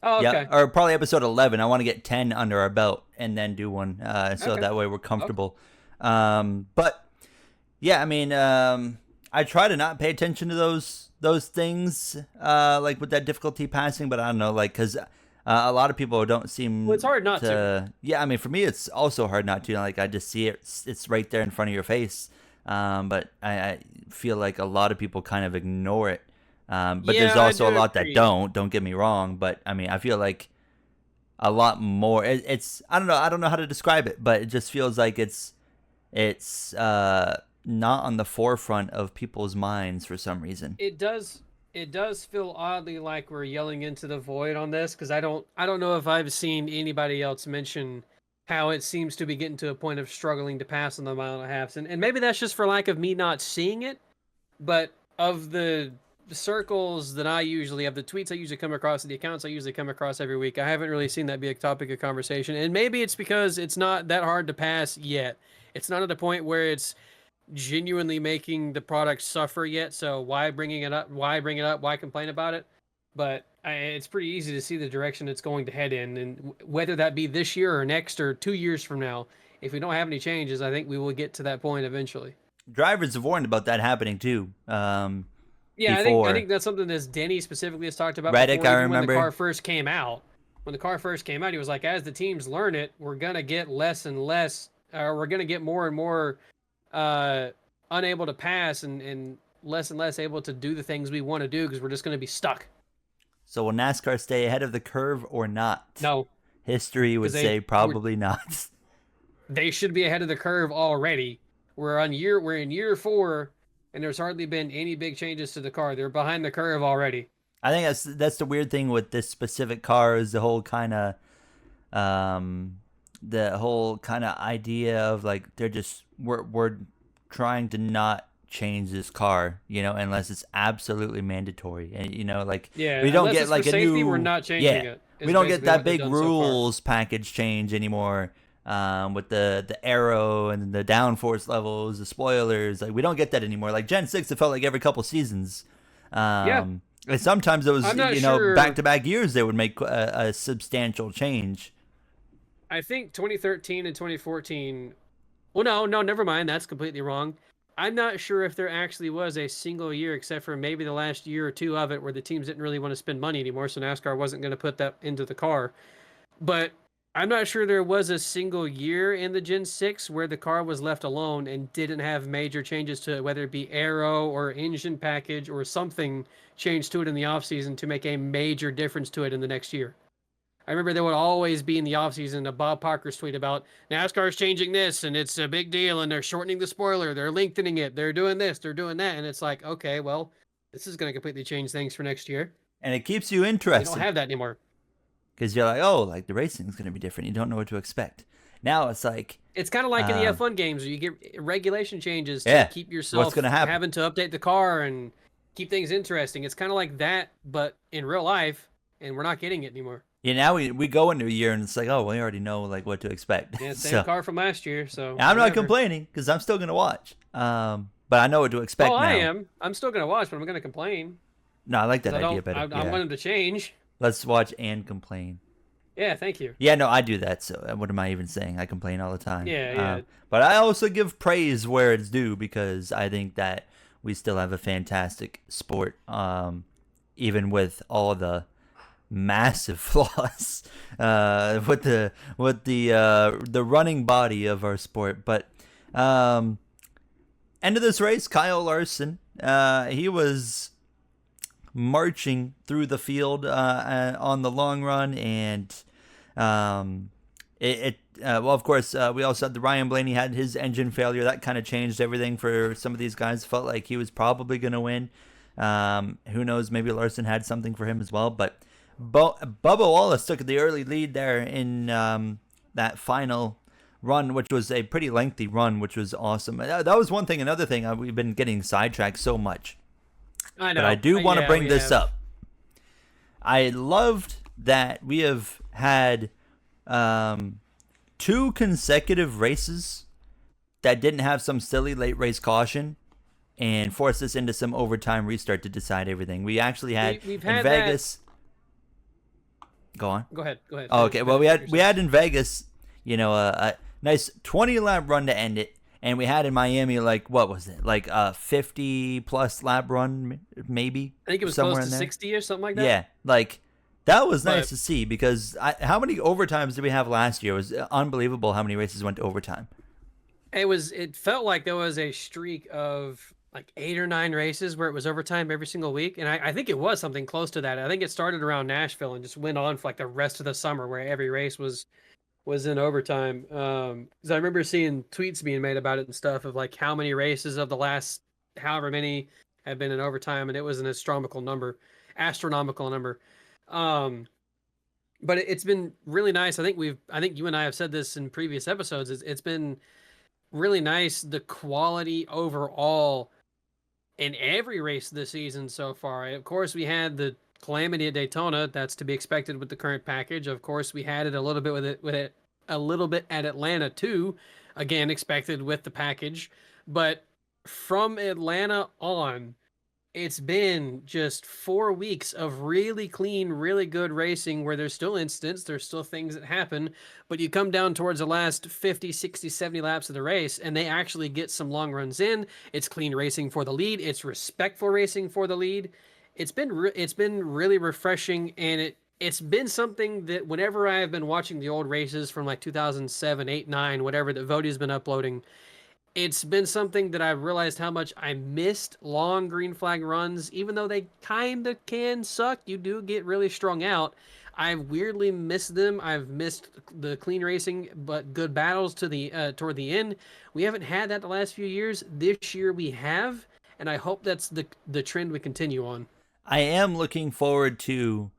Oh, Yeah, okay. or probably episode 11. I want to get 10 under our belt and then do one, so Okay. that way we're comfortable. But yeah, I mean, I try to not pay attention to those things, like with that difficulty passing. But I don't know, like, because a lot of people don't seem. Well, it's hard not to. Yeah, I mean, for me, it's also hard not to. Like, I just see it; it's right there in front of your face. But I feel like a lot of people kind of ignore it. But Yeah, there's also a lot agree. that don't. Don't get me wrong, but I mean, I feel like a lot more. It's I don't know. I don't know how to describe it, but it just feels like it's not on the forefront of people's minds for some reason. It does. It does feel oddly like we're yelling into the void on this, because I don't know if I've seen anybody else mention how it seems to be getting to a point of struggling to pass on the mile and a half, and maybe that's just for lack of me not seeing it. But of the circles that of the tweets I usually come across, the accounts I usually come across every week, I haven't really seen that be a topic of conversation. And maybe it's because it's not that hard to pass yet. It's not at a point where it's genuinely making the product suffer yet. So why bringing it up? Why bring it up? Why complain about it? But it's pretty easy to see the direction it's going to head in, and whether that be this year or next or 2 years from now, if we don't have any changes, I think we will get to that point eventually. Drivers have warned about that happening too. Yeah, I Before think that's something that Denny specifically has talked about Reddick, before, I even when the remember. car first came out. When the car first came out, he was like, as the teams learn it, we're gonna get less and less, or we're gonna get more and more unable to pass, and less able to do the things we want to do, because we're just gonna be stuck. So will NASCAR stay ahead of the curve or not? No, History would say probably not. they should be ahead of the curve already. We're in year 4, and there's hardly been any big changes to the car. They're behind the curve already. I think that's the weird thing with this specific car is the whole kind of idea of like we're trying to not change this car, unless it's absolutely mandatory, and like Yeah, we don't unless get it's like for a safety, new we're not changing it. We don't get that big rules package change anymore. With the aero and the downforce levels, the spoilers, like we don't get that anymore. Like Gen 6, it felt like every couple seasons. Yeah. And sometimes it was, I'm not sure. back-to-back years they would make a substantial change. I think 2013 and 2014. Well, no, never mind. That's completely wrong. I'm not sure if there actually was a single year, except for maybe the last year or two of it, where the teams didn't really want to spend money anymore, so NASCAR wasn't going to put that into the car. But I'm not sure there was a single year in the Gen 6 where the car was left alone and didn't have major changes to it, whether it be aero or engine package or something changed to it in the offseason to make a major difference to it in the next year. I remember there would always be in the offseason a Bob Parker's tweet about NASCAR's changing this and it's a big deal and they're shortening the spoiler, they're lengthening it, they're doing this, they're doing that. And it's like, okay, well, this is going to completely change things for next year. And it keeps you We interested. don't have that anymore. Because you're like, oh, like the racing is going to be different. You don't know what to expect. Now it's like... It's kind of like in the F1 games where you get regulation changes to keep yourself what's gonna happen? having to update the car and keep things interesting. It's kind of like that, but in real life, and we're not getting it anymore. Yeah, now we go into a year and it's like, oh, we already know like what to expect. Yeah, same car from last year, so... I'm not complaining because I'm still going to watch. But I know what to expect now. I am. I'm still going to watch, but I'm going to complain. No, I like that idea better. I want them to change. Let's watch and complain. Yeah, thank you. Yeah, no, I do that. So what am I even saying? I complain all the time. Yeah. But I also give praise where it's due because I think that we still have a fantastic sport, even with all the massive flaws with the running body of our sport. But end of this race, Kyle Larson, he was marching through the field on the long run, and um, well, of course, we also had the Ryan Blaney had his engine failure. That kind of changed everything for some of these guys. Felt like he was probably going to win. Who knows? Maybe Larson had something for him as well. But Bubba Wallace took the early lead there in that final run, which was a pretty lengthy run, which was awesome. That was one thing. Another thing, we've been getting sidetracked so much. I know. But I do want to Yeah, bring we this have. up. I loved that we have had 2 consecutive races that didn't have some silly late race caution and forced us into some overtime restart to decide everything. We actually had We've in had Vegas. Go on. Go ahead. Go ahead. Oh, Finish- okay. Well, finish what we you're had in Vegas, a nice 20 lap run to end it, and we had in Miami like what was it? Like a 50 plus lap run, maybe. I think it was somewhere close in to there. 60 or something like that. Yeah, like that was nice But to see because how many overtimes did we have last year? It was unbelievable how many races went to overtime. it felt like there was a streak of like 8 or 9 races where it was overtime every single week. And I think it was something close to that. I think it started around Nashville and just went on for like the rest of the summer where every race was in overtime. 'Cause I remember seeing tweets being made about it and stuff of like how many races of the last however many have been in overtime, and it was an astronomical number. Um, but it's been really nice. I think you and I have said this in previous episodes. It's been really nice the quality overall in every race this season so far. Of course, we had the calamity at Daytona. That's to be expected with the current package. Of course, we had it a little bit with it a little bit at Atlanta too. Again, expected with the package. But from Atlanta on, it's been just 4 weeks of really clean, really good racing where there's still incidents, there's still things that happen, but you come down towards the last 50, 60, 70 laps of the race and they actually get some long runs in. It's clean racing for the lead, it's respectful racing for the lead. It's been really refreshing, and it's been something that whenever I have been watching the old races from like 2007, 8, 9, whatever that Vody's been uploading, it's been something that I've realized how much I missed long green flag runs. Even though they kind of can suck, you do get really strung out. I've weirdly missed them. I've missed the clean racing, but good battles to the toward the end. We haven't had that the last few years. This year we have, and I hope that's the trend we continue on. I am looking forward to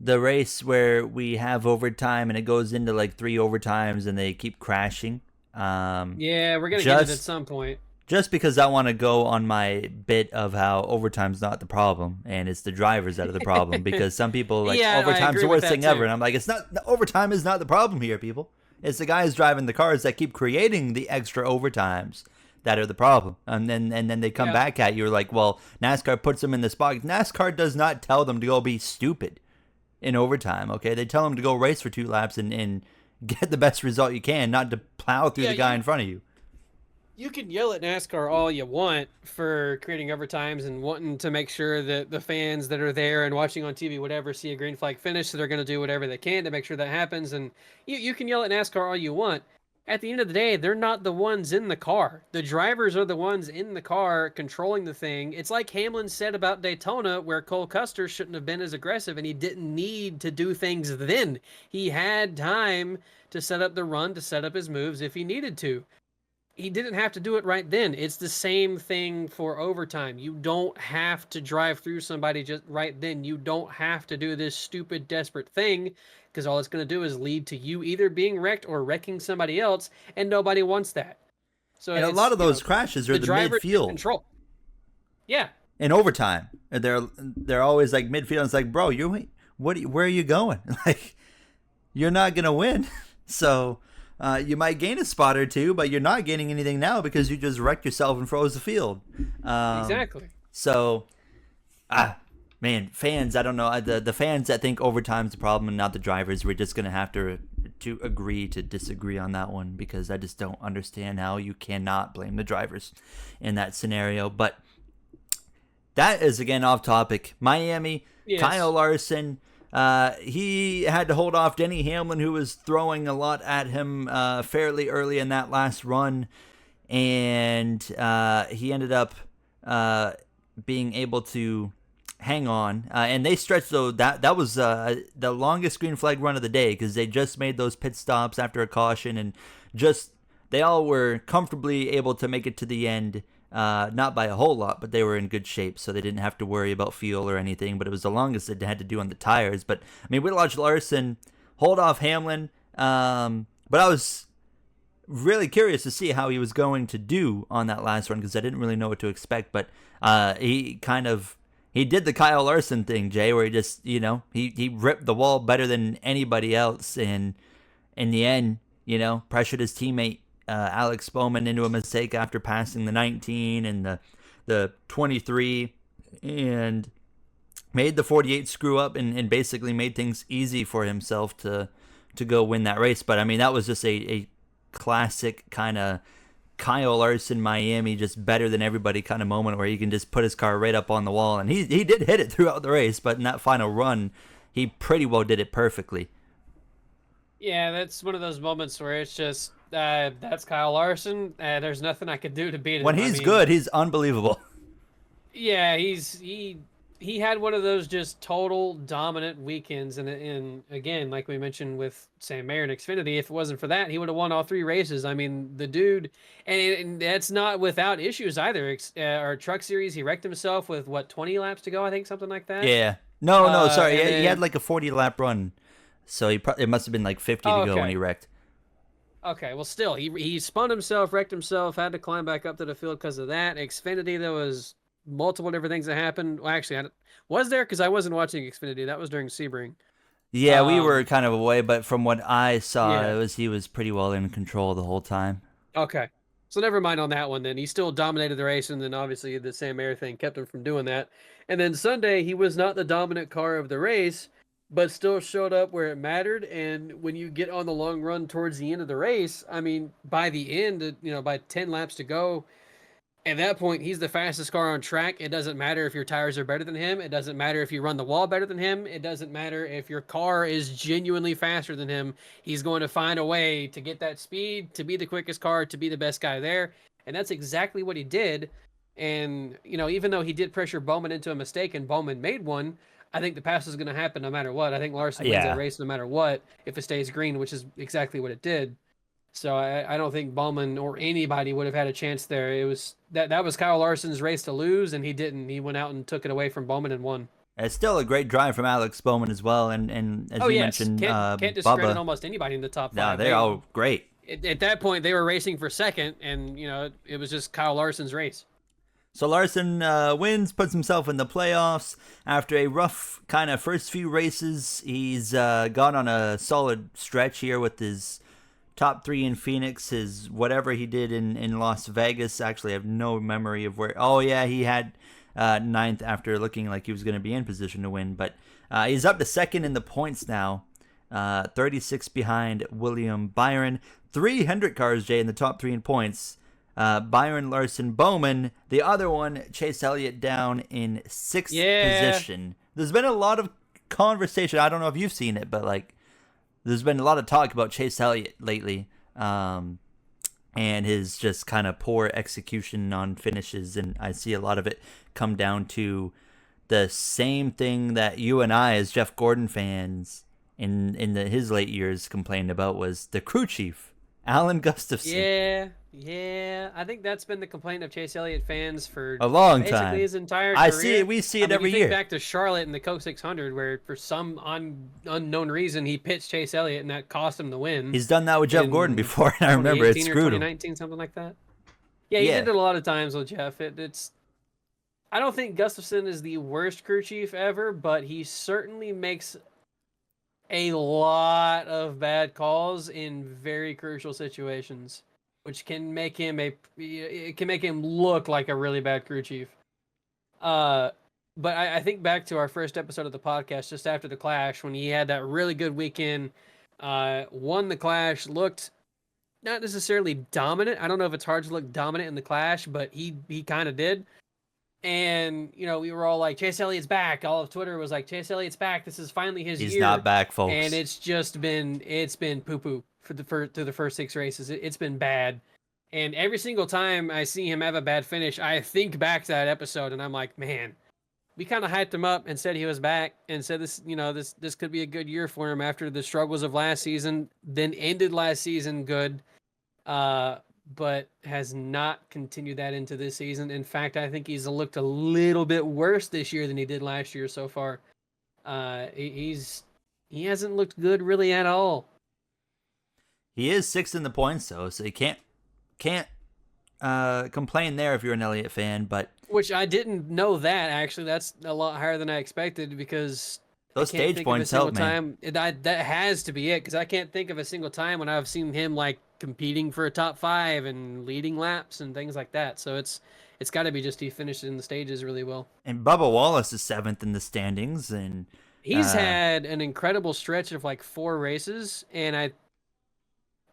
the race where we have overtime and it goes into like 3 overtimes and they keep crashing. Yeah, we're gonna get it at Just some point. just because I want to go on my bit of how overtime's not the problem and it's the drivers that are the problem, because some people like Yeah, I overtime's agree the with worst that thing ever, too. and I'm like, it's not, overtime is not the problem here, people. It's the guys driving the cars that keep creating the extra overtimes that are the problem, and then they come Yeah. back at you like, well, NASCAR puts them in the spot. NASCAR does not tell them to go be stupid in overtime. Okay, they tell them to go race for 2 laps and get the best result you can, not to plow through Yeah, the guy you in front of you. you can yell at NASCAR all you want for creating overtimes and wanting to make sure that the fans that are there and watching on TV, whatever, see a green flag finish. So they're going to do whatever they can to make sure that happens. And you can yell at NASCAR all you want. At the end of the day, they're not the ones in the car. The drivers are the ones in the car controlling the thing. It's like Hamlin said about Daytona, where Cole Custer shouldn't have been as aggressive and he didn't need to do things then. He had time to set up the run, to set up his moves if he needed to. He didn't have to do it right then. It's the same thing for overtime. You don't have to drive through somebody just right then. You don't have to do this stupid, desperate thing, because all it's going to do is lead to you either being wrecked or wrecking somebody else, and nobody wants that. So And a lot of those crashes are the the driver in midfield control. Yeah, in overtime. They're always like midfield. It's like, bro, where are you going? Like, you're not gonna win. So you might gain a spot or two, but you're not gaining anything now because you just wrecked yourself and froze the field. exactly. So, man, fans, I don't know. The fans that think overtime's the problem and not the drivers, we're just gonna have to agree to disagree on that one, because I just don't understand how you cannot blame the drivers in that scenario. But that is again off topic. Miami, Yes. Kyle Larson. He had to hold off Denny Hamlin, who was throwing a lot at him fairly early in that last run, and he ended up being able to hang on, and they stretched though. That was the longest green flag run of the day because they just made those pit stops after a caution, and just they all were comfortably able to make it to the end. Not by a whole lot, but they were in good shape, so they didn't have to worry about fuel or anything. But it was the longest they had to do on the tires. But I mean, we watched Larson hold off Hamlin, but I was really curious to see how he was going to do on that last run because I didn't really know what to expect. But he did the Kyle Larson thing, Jay, where he just he ripped the wall better than anybody else, and in the end, pressured his teammate Alex Bowman into a mistake after passing the 19 and the 23, and made the 48 screw up and basically made things easy for himself to go win that race. But I mean, that was just a classic kind of Kyle Larson Miami, just better than everybody kind of moment where he can just put his car right up on the wall. And he did hit it throughout the race, but in that final run, he pretty well did it perfectly. Yeah, that's one of those moments where it's just that's Kyle Larson. There's nothing I could do to beat him. When he's good, he's unbelievable. Yeah, he had one of those just total dominant weekends, and again, like we mentioned with Sam Mayer and Xfinity, if it wasn't for that, he would have won all 3 races. I mean, the dude, and that's not without issues either. Our Truck Series, he wrecked himself with 20 laps to go, I think, something like that. Yeah. No, sorry. He had like a 40-lap run, so it must have been like 50 to go when he wrecked. Okay, well, still, he spun himself, wrecked himself, had to climb back up to the field because of that. Xfinity, there was multiple different things that happened. Well, actually, was there? Because I wasn't watching Xfinity. That was during Sebring. Yeah, we were kind of away, but from what I saw, he was pretty well in control the whole time. Okay, so never mind on that one then. He still dominated the race, and then obviously the Sam Mayer thing kept him from doing that. And then Sunday, he was not the dominant car of the race, but still showed up where it mattered. And when you get on the long run towards the end of the race, I mean, by the end, by 10 laps to go, at that point, he's the fastest car on track. It doesn't matter if your tires are better than him. It doesn't matter if you run the wall better than him. It doesn't matter if your car is genuinely faster than him. He's going to find a way to get that speed, to be the quickest car, to be the best guy there. And that's exactly what he did. And, even though he did pressure Bowman into a mistake and Bowman made one, I think the pass is going to happen no matter what. I think Larson wins that race no matter what if it stays green, which is exactly what it did. So I don't think Bowman or anybody would have had a chance there. It was that was Kyle Larson's race to lose, and he didn't. He went out and took it away from Bowman and won. It's still a great drive from Alex Bowman as well, and as you mentioned, can't discredit almost anybody in the top 5. No, they're all great. At that point, they were racing for second, and it was just Kyle Larson's race. So Larson wins, puts himself in the playoffs. After a rough kind of first few races, he's gone on a solid stretch here with his top 3 in Phoenix, his whatever he did in Las Vegas. Actually, I have no memory of where. Oh, yeah, he had 9th after looking like he was going to be in position to win. But he's up to 2nd in the points now, 36 behind William Byron. 3 Hendrick cars, Jay, in the top 3 in points. Byron, Larson, Bowman. The other one, Chase Elliott, down in 6th position. There's been a lot of conversation. I don't know if you've seen it, but there's been a lot of talk about Chase Elliott lately, and his just kind of poor execution on finishes, and I see a lot of it come down to the same thing that you and I, as Jeff Gordon fans, in his late years complained about, was the crew chief, Alan Gustafson. Yeah. I think that's been the complaint of Chase Elliott fans for a long basically time. His entire career. We see it every year. Think back to Charlotte in the Coke 600, where for some unknown reason he pitched Chase Elliott, and that cost him the win. He's done that with Jeff Gordon before, and I remember it screwed him. 2019, something like that. Yeah, he did it a lot of times with Jeff. I don't think Gustafson is the worst crew chief ever, but he certainly makes a lot of bad calls in very crucial situations, which can make him look like a really bad crew chief. But I think back to our first episode of the podcast, just after the Clash, when he had that really good weekend, won the Clash, looked not necessarily dominant. I don't know if it's hard to look dominant in the Clash, but he kind of did. And, we were all like, Chase Elliott's back. All of Twitter was like, Chase Elliott's back. This is finally his year. He's not back, folks. And it's been poo-poo through the first 6 races. It's been bad. And every single time I see him have a bad finish, I think back to that episode, and I'm like, man, we kind of hyped him up and said he was back and said this could be a good year for him after the struggles of last season. Then ended last season good, but has not continued that into this season. In fact, I think he's looked a little bit worse this year than he did last year so far. He hasn't looked good really at all. He is sixth in the points though, so you can't complain there if you're an Elliott fan. But which I didn't know that actually. That's a lot higher than I expected because those stage points help, man. That has to be it because I can't think of a single time when I've seen him like competing for a top 5 and leading laps and things like that. So it's got to be just he finished in the stages really well. And Bubba Wallace is 7th in the standings, and he's had an incredible stretch of like 4 races. And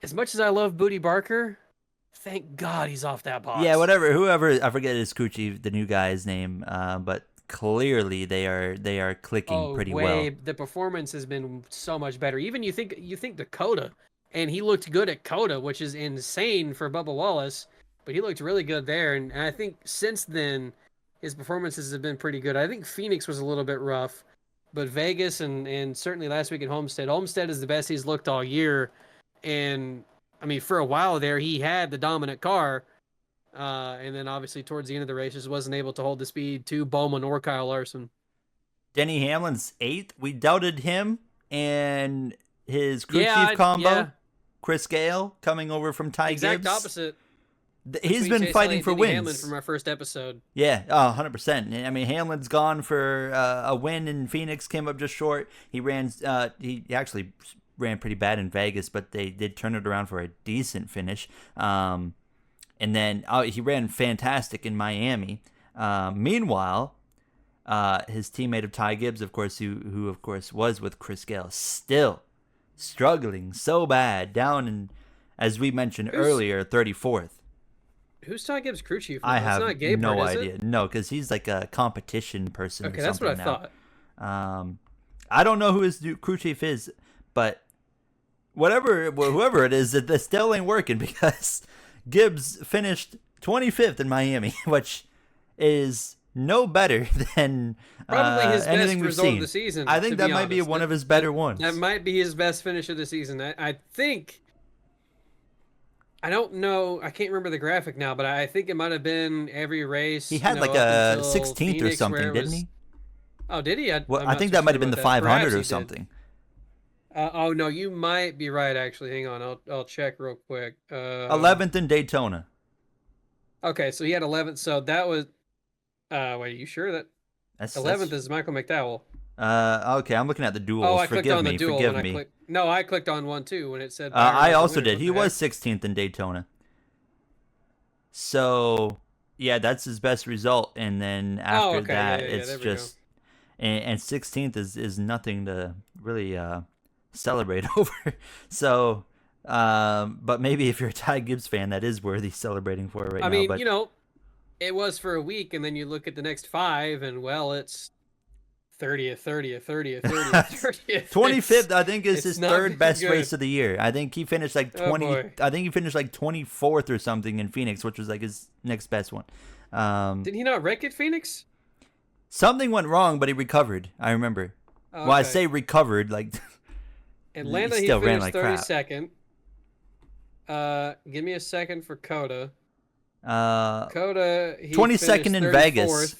as much as I love Booty Barker, thank God he's off that box. Yeah, whoever, I forget his Coochie, the new guy's name, but clearly they are clicking pretty well. The performance has been so much better. Even you think Dakota, and he looked good at Coda, which is insane for Bubba Wallace, but he looked really good there. And I think since then, his performances have been pretty good. I think Phoenix was a little bit rough, but Vegas and certainly last week at Homestead is the best he's looked all year. And I mean, for a while there, he had the dominant car. And then obviously towards the end of the races wasn't able to hold the speed to Bowman or Kyle Larson. Denny Hamlin's 8th. We doubted him and his crew chief combo. Yeah. Chris Gale coming over from Ty Gibbs. Exact opposite. He's been fighting for wins. Hamlin from our first episode. Yeah, 100%. I mean, Hamlin's gone for a win in Phoenix, came up just short. He actually ran pretty bad in Vegas, but they did turn it around for a decent finish. And then he ran fantastic in Miami. Meanwhile, his teammate of Ty Gibbs, of course, who of course was with Chris Gale, still struggling so bad, down in, as we mentioned earlier, 34th. Who's Ty Gibbs' crew chief? I have no idea. No, because he's like a competition person. Okay, or something that's what I thought. I don't know who his crew chief is, but whoever it is, that still ain't working because Gibbs finished 25th in Miami, which is no better than probably his anything best we've result seen. of the season. I think that might be one of his better ones. That might be his best finish of the season. I think. I don't know. I can't remember the graphic now, but I think it might have been every race. He had like a 16th Phoenix, or something, didn't he? Oh, did he? I think that might have been the 500 or something. Oh no, you might be right. Actually, hang on. I'll check real quick. 11th in Daytona. Okay, so he had 11th. So that was. Wait, are you sure that? 11th is Michael McDowell. Okay, I'm looking at the duels. Oh, I clicked on the duel. Forgive me. I clicked on one too when it said. I also did. He was 16th in Daytona. So, yeah, that's his best result. And then after that, it's just. And 16th is nothing to really celebrate over. So, but maybe if you're a Ty Gibbs fan, that is worthy celebrating for right now. I mean, it was for a week, and then you look at the next 5, and well, it's 30th, 25th, I think, is his third best race of the year. I think he finished like 20. I think he finished like 24th or something in Phoenix, which was like his next best one. Did he not wreck at Phoenix? Something went wrong, but he recovered. I remember. Okay. Well, I say recovered, like Atlanta. He still finished 32nd. Give me a second for Coda. Coda. He 22nd in Vegas.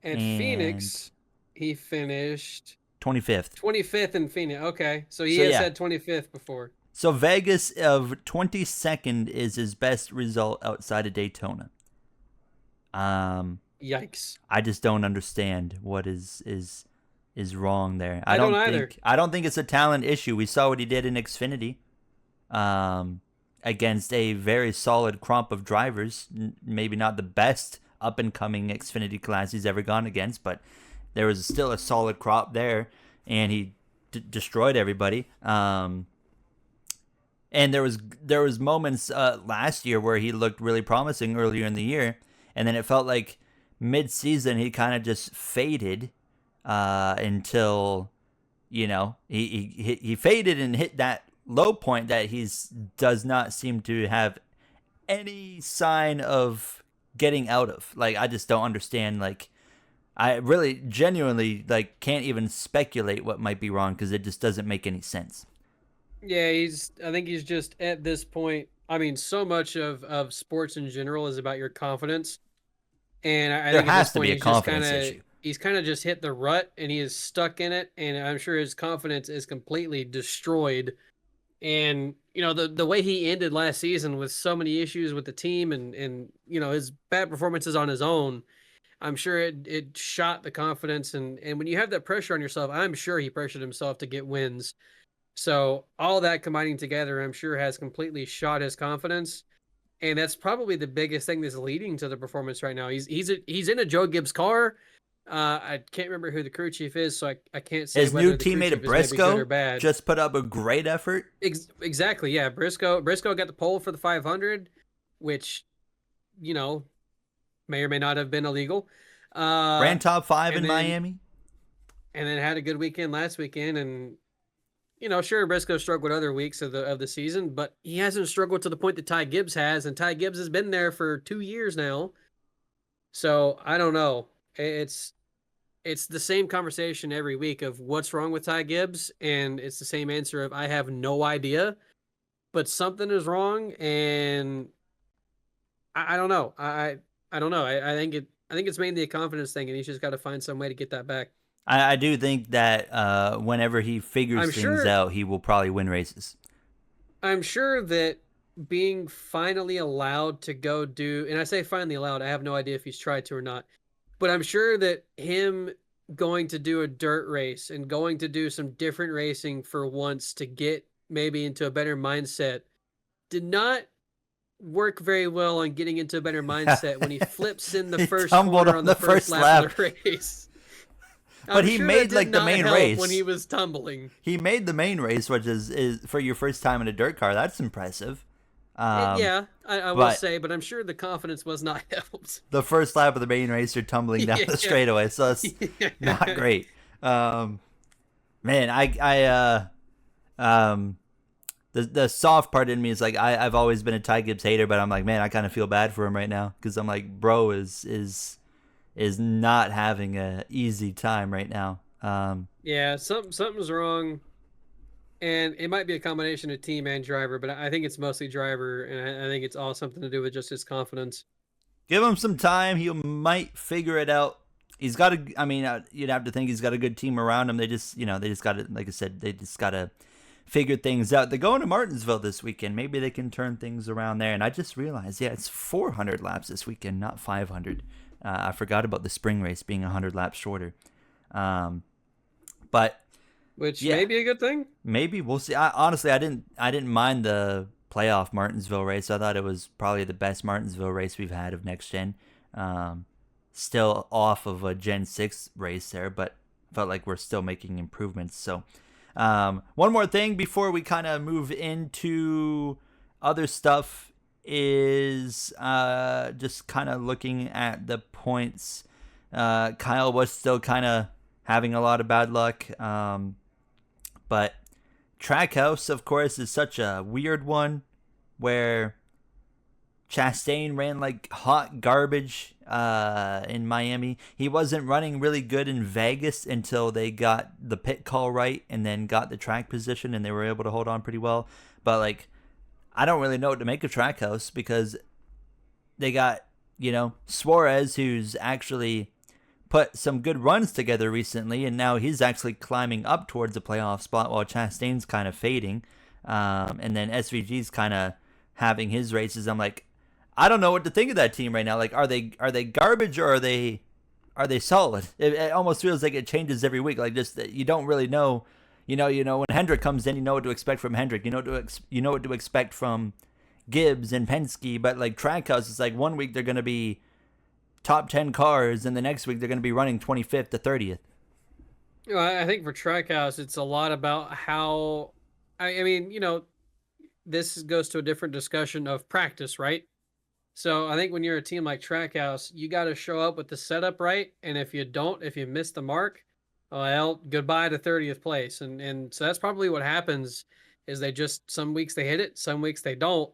And Phoenix, he finished 25th. 25th in Phoenix. Okay, so he has had 25th before. So Vegas of 22nd is his best result outside of Daytona. Yikes! I just don't understand what is wrong there. I don't either. I don't think it's a talent issue. We saw what he did in Xfinity, against a very solid crop of drivers. Maybe not the best up-and-coming Xfinity class he's ever gone against, but there was still a solid crop there, and he destroyed everybody. And there was moments last year where he looked really promising earlier in the year, and then it felt like mid-season he kind of just faded until, he faded and hit that low point that does not seem to have any sign of getting out of. Like I just don't understand. Like I really genuinely like can't even speculate what might be wrong because it just doesn't make any sense. Yeah, I think he's just at this point. I mean, so much of sports in general is about your confidence, and I There think at this has to point be a confidence issue. he's kind of just hit the rut, and he is stuck in it, and I'm sure his confidence is completely destroyed. And the way he ended last season with so many issues with the team, and his bad performances on his own, I'm sure it shot the confidence. And when you have that pressure on yourself, I'm sure he pressured himself to get wins. So all that combining together, I'm sure has completely shot his confidence. And that's probably the biggest thing that's leading to the performance right now. He's in a Joe Gibbs car. I can't remember who the crew chief is, so I can't say His new whether the crew teammate chief at is maybe good or Briscoe bad. just put up a great effort. Exactly, yeah. Briscoe got the pole for the 500, which you know may or may not have been illegal. Ran top five And in then Miami. had a good weekend last weekend, and sure, Briscoe struggled other weeks of the season, but he hasn't struggled to the point that Ty Gibbs has, and Ty Gibbs has been there for 2 years now. So I don't know. It's the same conversation every week of what's wrong with Ty Gibbs, and it's the same answer of I have no idea, but something is wrong, and I don't know. I don't know. I think it's mainly a confidence thing, and he's just got to find some way to get that back. I do think that whenever he figures I'm things sure out, he will probably win races. I'm sure that being finally allowed to go do, and I say finally allowed, I have no idea if he's tried to or not, but I'm sure that him going to do a dirt race and going to do some different racing for once to get maybe into a better mindset did not work very well on getting into a better mindset when he flips in the He first tumbled corner on on the the first first lap lap. of the race. But I'm he sure made that like did the not main help race. when he was tumbling. He made the main race, which is for your first time in a dirt car. That's impressive. Um, Yeah, I will but say, but I'm sure the confidence was not helped. the first lap of the main race, you're tumbling down the Yeah. straightaway, so that's not great. Um, Man, um, the soft part in me is like I've always been a Ty Gibbs hater, but I'm like, man, I kind of feel bad for him right now because I'm like, bro is not having a easy time right now. Yeah, something's wrong, and it might be a combination of team and driver, but I think it's mostly driver, and I think it's all something to do with just his confidence. Give him some time; he might figure it out. He's got a. I mean, you'd have to think he's got a good team around him. They just, they just got to, like I said, they just got to figure things out. They're going to Martinsville this weekend. Maybe they can turn things around there. And I just realized, yeah, it's 400 laps this weekend, not 500. I forgot about the spring race being 100 laps shorter. But Which yeah, may be a good thing. maybe we'll see. Honestly, I didn't mind the playoff Martinsville race. I thought it was probably the best Martinsville race we've had of next gen. Um, Still off of a Gen 6 race there, but felt like we're still making improvements. So, one more thing before we kind of move into other stuff is just kind of looking at the points. Kyle was still kind of having a lot of bad luck, but Trackhouse, of course, is such a weird one where Chastain ran like hot garbage in Miami. He wasn't running really good in Vegas until they got the pit call right and then got the track position and they were able to hold on pretty well. But like, I don't really know what to make of Trackhouse because they got, Suarez, who's actually put some good runs together recently, and now he's actually climbing up towards the playoff spot while Chastain's kind of fading. And then SVG's kind of having his races. I'm like, I don't know what to think of that team right now. Like, are they garbage or are they solid? It almost feels like it changes every week. Like, just you don't really know. When Hendrick comes in, you know what to expect from Hendrick. You know what to expect from Gibbs and Penske. But like Trackhouse, it's like one week they're gonna be top 10 cars, and the next week they're gonna be running 25th to 30th. I think for Trackhouse, it's a lot about how. I mean, this goes to a different discussion of practice, right? So I think when you're a team like Trackhouse, you got to show up with the setup right, and if you miss the mark, well, goodbye to 30th place, and so that's probably what happens. Is they just some weeks they hit it, some weeks they don't,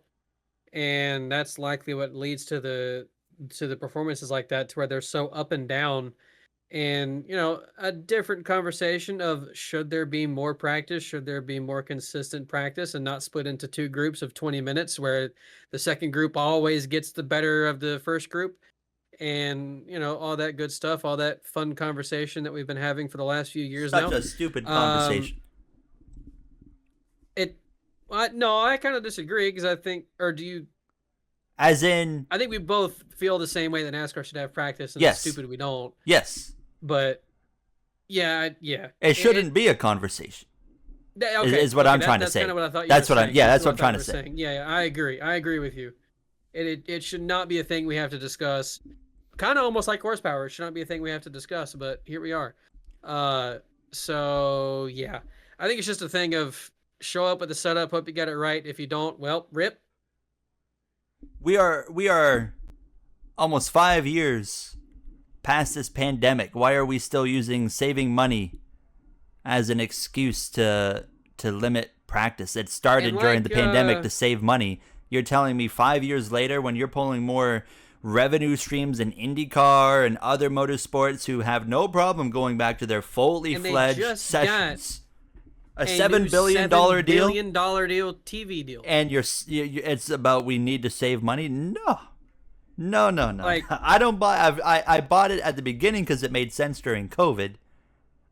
and that's likely what leads to to the performances like that, to where they're so up and down. And a different conversation of, should there be more practice, should there be more consistent practice, and not split into two groups of 20 minutes where the second group always gets the better of the first group, and all that good stuff, all that fun conversation that we've been having for the last few years Such now. a stupid um conversation. it No, I kind of disagree, because I think, or do you? As in, I think we both feel the same way that NASCAR should have practice, and it's yes, stupid we don't. yes. But yeah, yeah, It shouldn't be a conversation. okay, Is what okay, I'm trying to that's say. kind of what I thought you That's were what I'm. saying. Yeah, that's what What I'm I trying thought to you were say. saying. Yeah, yeah, I agree with you. It should not be a thing we have to discuss. Kind of almost like horsepower. It should not be a thing we have to discuss, but here we are. Uh, so yeah, I think it's just a thing of, show up with the setup, hope you got it right. If you don't, well, rip. We are almost 5 years past this pandemic. Why are we still using saving money as an excuse to limit practice? It started And during the like, pandemic to save money. You're telling me 5 years later, when you're pulling more revenue streams in IndyCar and other motorsports who have no problem going back to their fully and they fledged just sessions, a a $7 new billion $7 deal, billion deal, TV deal. and it's about we need to save money? No, no, no, no. Like, I don't buy. I bought it at the beginning because it made sense during COVID.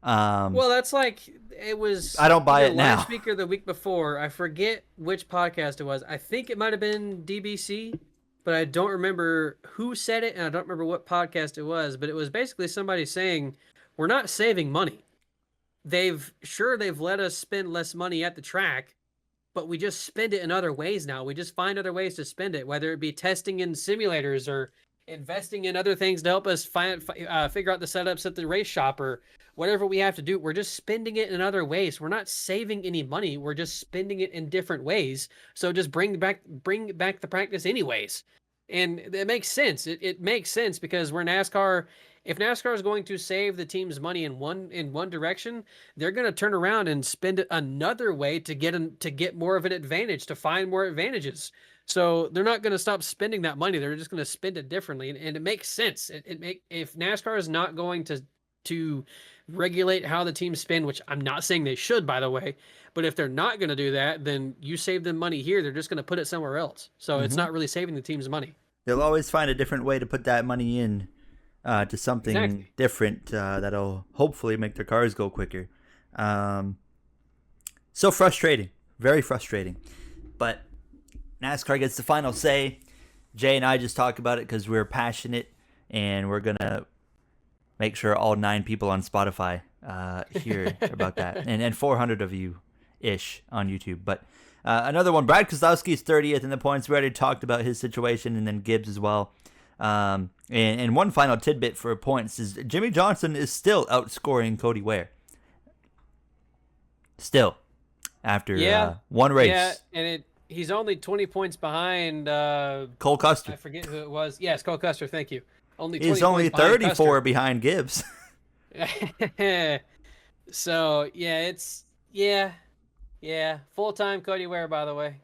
well, that's like, it was. I don't buy either it now. last week or the week before. I forget which podcast it was. I think it might have been DBC, but I don't remember who said it, and I don't remember what podcast it was. But it was basically somebody saying, we're not saving money. They've let us spend less money at the track, but we just spend it in other ways now. We just find other ways to spend it, whether it be testing in simulators or investing in other things to help us figure out the setups at the race shop, or whatever we have to do. We're just spending it in other ways. We're not saving any money. We're just spending it in different ways. So just bring back the practice anyways. And it makes sense. It makes sense, because we're NASCAR. If NASCAR is going to save the team's money in one direction, they're going to turn around and spend it another way to get more of an advantage, to find more advantages. So they're not going to stop spending that money. They're just going to spend it differently, and it makes sense. If NASCAR is not going to regulate how the teams spend, which I'm not saying they should, by the way, but if they're not going to do that, then you save them money here. They're just going to put it somewhere else. So it's not really saving the team's money. They'll always find a different way to put that money in to something Exactly. different that'll hopefully make their cars go quicker. So frustrating, very frustrating. But NASCAR gets the final say. Jay and I just talk about it because we're passionate, and we're gonna make sure all 9 people on Spotify hear about that, and 400 of you ish on YouTube. But another one, Brad Keselowski's 30th in the points. We already talked about his situation, and then Gibbs as well. And one final tidbit for points is Jimmy Johnson is still outscoring Cody Ware. Still, after one race. Yeah, and he's only 20 points behind Cole Custer. I forget who it was. Yes, Cole Custer, thank you. He's only 34 behind Gibbs. So, yeah, full-time Cody Ware, by the way.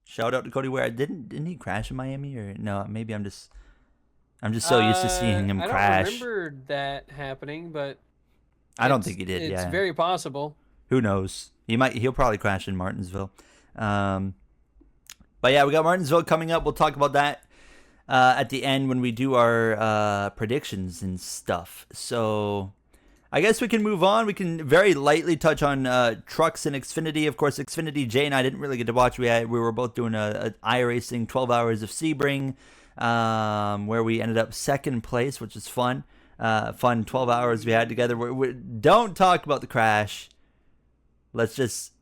Shout out to Cody Ware. Didn't he crash in Miami, or no? Maybe I'm just so used to seeing him crash. I don't remember that happening, but I don't think he did. It's yeah, very possible. Who knows? He'll probably crash in Martinsville. But yeah, we got Martinsville coming up. We'll talk about that at the end when we do our predictions and stuff. So I guess we can move on. We can very lightly touch on trucks and Xfinity. Of course, Xfinity, Jay and I didn't really get to watch. We were both doing a iRacing 12 hours of Sebring, where we ended up second place, which is fun. Fun 12 hours we had together. Don't talk about the crash. Let's just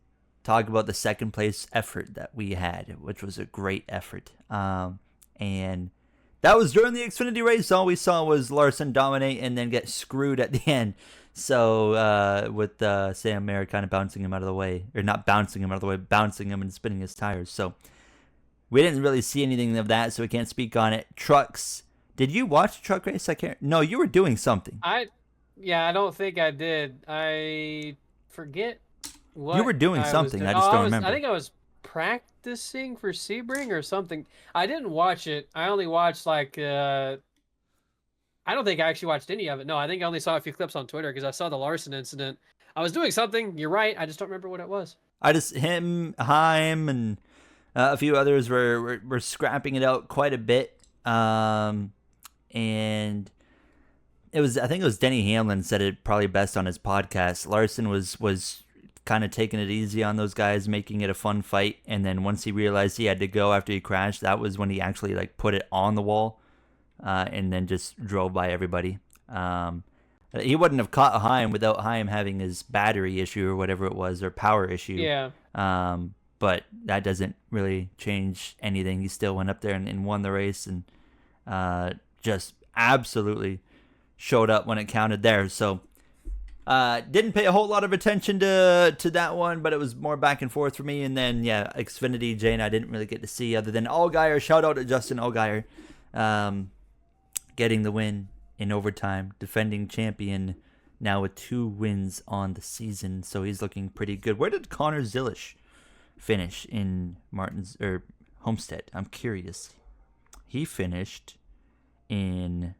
talk about the second place effort that we had, which was a great effort. And that was during the Xfinity race. All we saw was Larson dominate and then get screwed at the end. So with Sam Mayer kind of bouncing him out of the way, or not bouncing him out of the way, bouncing him and spinning his tires. So we didn't really see anything of that, so we can't speak on it. Trucks. Did you watch the truck race? I can't. No, you were doing something. I don't think I did. I forget what you were doing something. I just don't remember. I think I was practicing for Sebring or something. I didn't watch it. I only watched like I don't think I actually watched any of it. No, I think I only saw a few clips on Twitter because I saw the Larson incident. I was doing something. You're right. I just don't remember what it was. Him, Heim, and a few others were scrapping it out quite a bit. And I think it was Denny Hamlin said it probably best on his podcast. Larson was kind of taking it easy on those guys, making it a fun fight. And then once he realized he had to go after he crashed, that was when he actually like put it on the wall, and then just drove by everybody. He wouldn't have caught Heim without Heim having his battery issue or whatever it was, or power issue. Yeah. But that doesn't really change anything. He still went up there and won the race, and just absolutely showed up when it counted there. So didn't pay a whole lot of attention to that one, but it was more back and forth for me. And then, yeah, Xfinity, Jane, I didn't really get to see other than Allgaier. Shout out to Justin Allgaier, getting the win in overtime, defending champion now with 2 wins on the season. So he's looking pretty good. Where did Connor Zilisch finish in Homestead? I'm curious. He finished in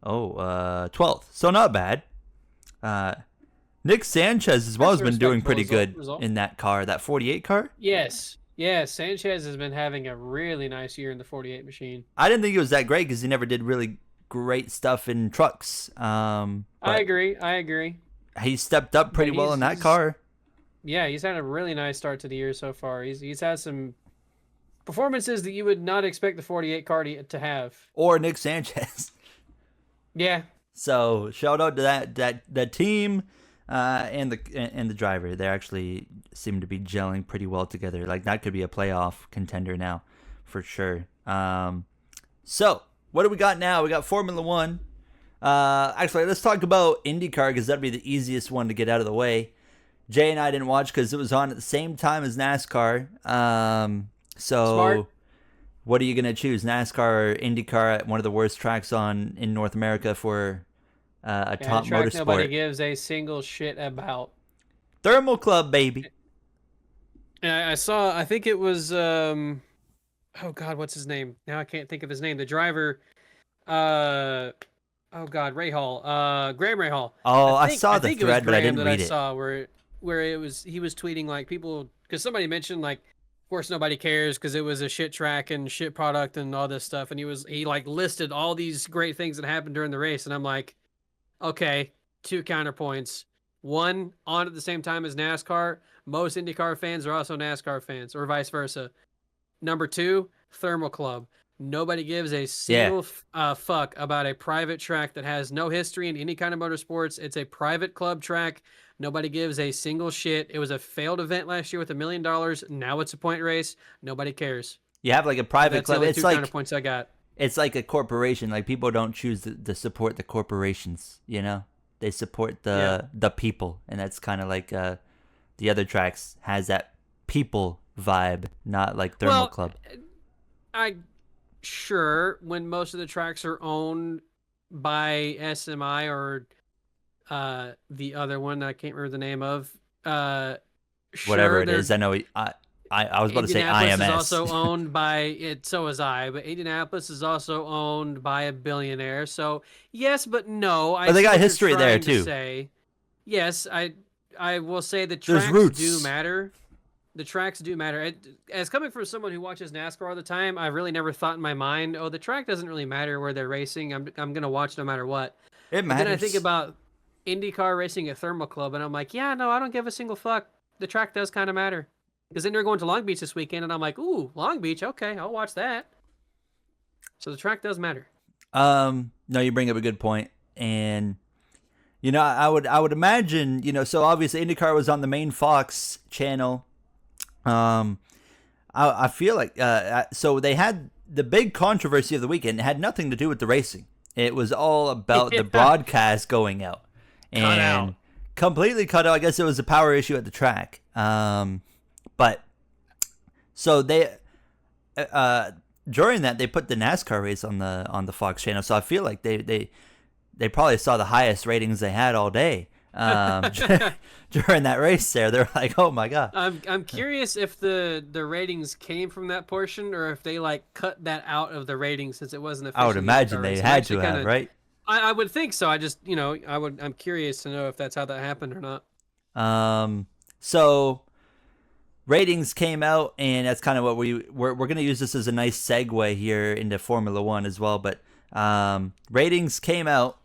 12th, so not bad. Nick Sanchez as well has been doing pretty good in that car, that 48 car. Yes, Sanchez has been having a really nice year in the 48 machine. I didn't think it was that great because he never did really great stuff in trucks. I agree. He stepped up pretty well in that car. Yeah, he's had a really nice start to the year so far. He's had some performances that you would not expect the 48 car to have. Or Nick Sanchez. Yeah. So shout out to that team and the driver. They actually seem to be gelling pretty well together. Like that could be a playoff contender now, for sure. So what do we got now? We got Formula One. Actually, let's talk about IndyCar because that'd be the easiest one to get out of the way. Jay and I didn't watch because it was on at the same time as NASCAR. So Smart. What are you gonna choose, NASCAR or IndyCar at one of the worst tracks in North America for a top track motorsport? Nobody gives a single shit about. Thermal Club, baby. And I think it was oh God, what's his name? Now I can't think of his name. The driver, oh God, Rahal, Graham Rahal. I saw the thread, but I didn't read it. I saw where he was tweeting like people, because somebody mentioned like, of course nobody cares because it was a shit track and shit product and all this stuff, and he like listed all these great things that happened during the race, and I'm like, okay, 2 counterpoints. One, on at the same time as NASCAR, most IndyCar fans are also NASCAR fans, or vice versa. Number 2, Thermal Club. Nobody gives a single fuck about a private track that has no history in any kind of motorsports. It's a private club track. Nobody gives a single shit. It was a failed event last year with $1 million. Now it's a point race. Nobody cares. You have like a private club. That's the only 2 counterpoints I got. It's like a corporation. Like people don't choose to support the corporations. You know, they support the people, and that's kind of like the other tracks has that people vibe, not like Thermal Club. Sure, when most of the tracks are owned by SMI or the other one I can't remember the name of. Whatever it is, I know. I was about to say IMS. Indianapolis is also owned by it. So is I. But Indianapolis is also owned by a billionaire. So yes, but no. But they got history there too. Yes, I will say the tracks do matter. The tracks do matter. As coming from someone who watches NASCAR all the time, I've really never thought in my mind, oh, the track doesn't really matter where they're racing. I'm gonna watch no matter what. It matters. Then I think about IndyCar racing at Thermal Club, and I'm like, yeah, no, I don't give a single fuck. The track does kind of matter. Because then they're going to Long Beach this weekend, and I'm like, ooh, Long Beach, okay, I'll watch that. So the track does matter. No, you bring up a good point, and you know, I would imagine, you know, so obviously IndyCar was on the main Fox channel. I feel like so they had the big controversy of the weekend. It had nothing to do with the racing. It was all about the broadcast going out and completely cut out. I guess it was a power issue at the track. But so they during that they put the NASCAR race on the Fox channel. So I feel like they probably saw the highest ratings they had all day. during that race there. They're like, oh my god. I'm curious if the ratings came from that portion or if they like cut that out of the ratings since it wasn't I would officially imagine they had to have, right? I would think so. I just I'm curious to know if that's how that happened or not. So ratings came out, and that's kind of what we're going to use this as a nice segue here into Formula One as well. But ratings came out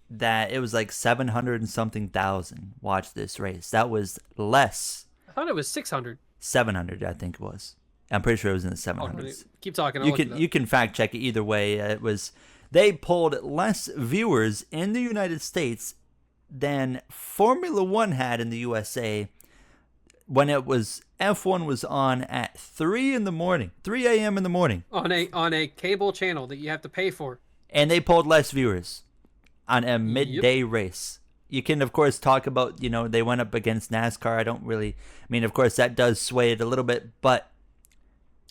that it was like 700 and something thousand watched this race. That was less. I thought it was 600. 700, I think it was. I'm pretty sure it was in the 700s. Keep talking. You can fact check it either way. They pulled less viewers in the United States than Formula One had in the USA when F1 was on at 3 a.m. in the morning on a cable channel that you have to pay for, and they pulled less viewers on a midday race. You can of course talk about they went up against NASCAR. Of course that does sway it a little bit, but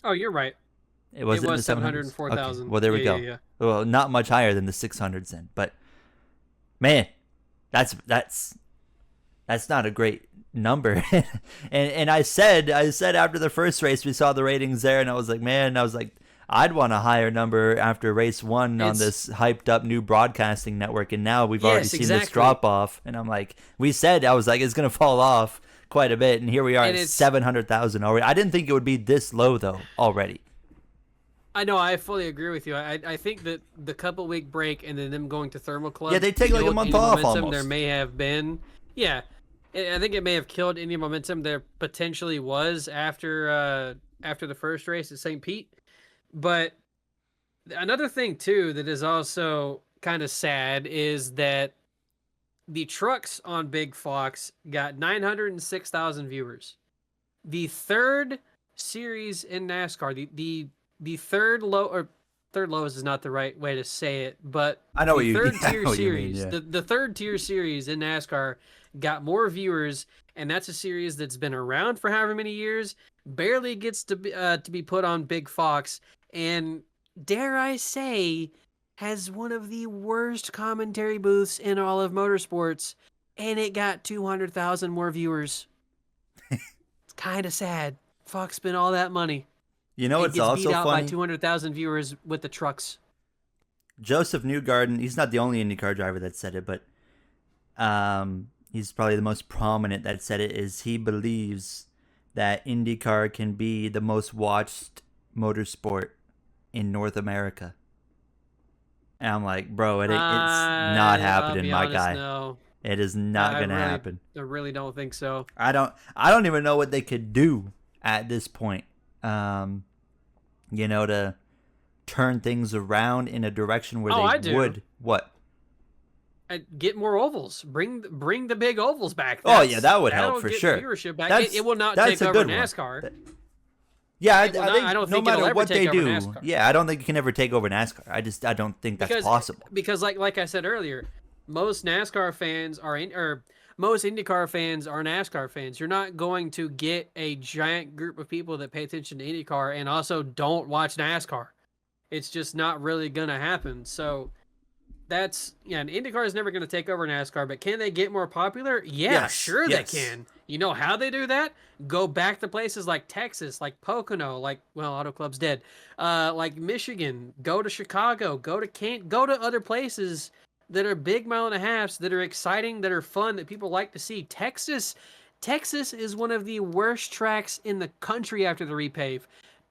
you're right. It was 704,000. Okay. Well, there we go. Yeah. Well, not much higher than the 600s then, but man, that's not a great number. and I said after the first race we saw the ratings there, and I was like, I'd want a higher number after race one on this hyped up new broadcasting network, and now we've already seen this drop off, and I'm like, I was like, it's gonna fall off quite a bit, and here we are at 700,000 already. I didn't think it would be this low though already. I know, I fully agree with you. I think that the couple week break and then them going to Thermal Club. Yeah, they take like a month off almost. There may have been. Yeah. I think it may have killed any momentum there potentially was after the first race at St. Pete. But another thing too that is also kind of sad is that the trucks on Big Fox got 906,000 viewers. The third series in NASCAR, the third lowest is not the right way to say it, but I know what you third tier mean. series, Yeah. the third tier series in NASCAR got more viewers, and that's a series that's been around for however many years, barely gets to be put on Big Fox, and dare I say, has one of the worst commentary booths in all of motorsports, and it got 200,000 more viewers. It's kind of sad. Fox spent all that money. It's also beat out funny. By 200,000 viewers with the trucks. Joseph Newgarden, he's not the only IndyCar driver that said it, but he's probably the most prominent that said it, is he believes that IndyCar can be the most watched motorsport in North America. And I'm like, bro, it's not happening, my guy. No. It is not going to happen. I really don't think so. I don't even know what they could do at this point. To turn things around in a direction where they would. What? Get more ovals. Bring the big ovals back. That would help for sure. Viewership back. It will not take over NASCAR. I think no matter what they do, NASCAR. I don't think it can ever take over NASCAR. I don't think that's possible. Because like I said earlier, most NASCAR fans most IndyCar fans are NASCAR fans. You're not going to get a giant group of people that pay attention to IndyCar and also don't watch NASCAR. It's just not really going to happen. So and IndyCar is never going to take over NASCAR, but can they get more popular? Yeah, sure they can. You know how they do that? Go back to places like Texas, like Pocono, Auto Club's dead, like Michigan, go to Chicago, go to other places that are big mile and a halves, that are exciting, that are fun, that people like to see. Texas is one of the worst tracks in the country after the repave.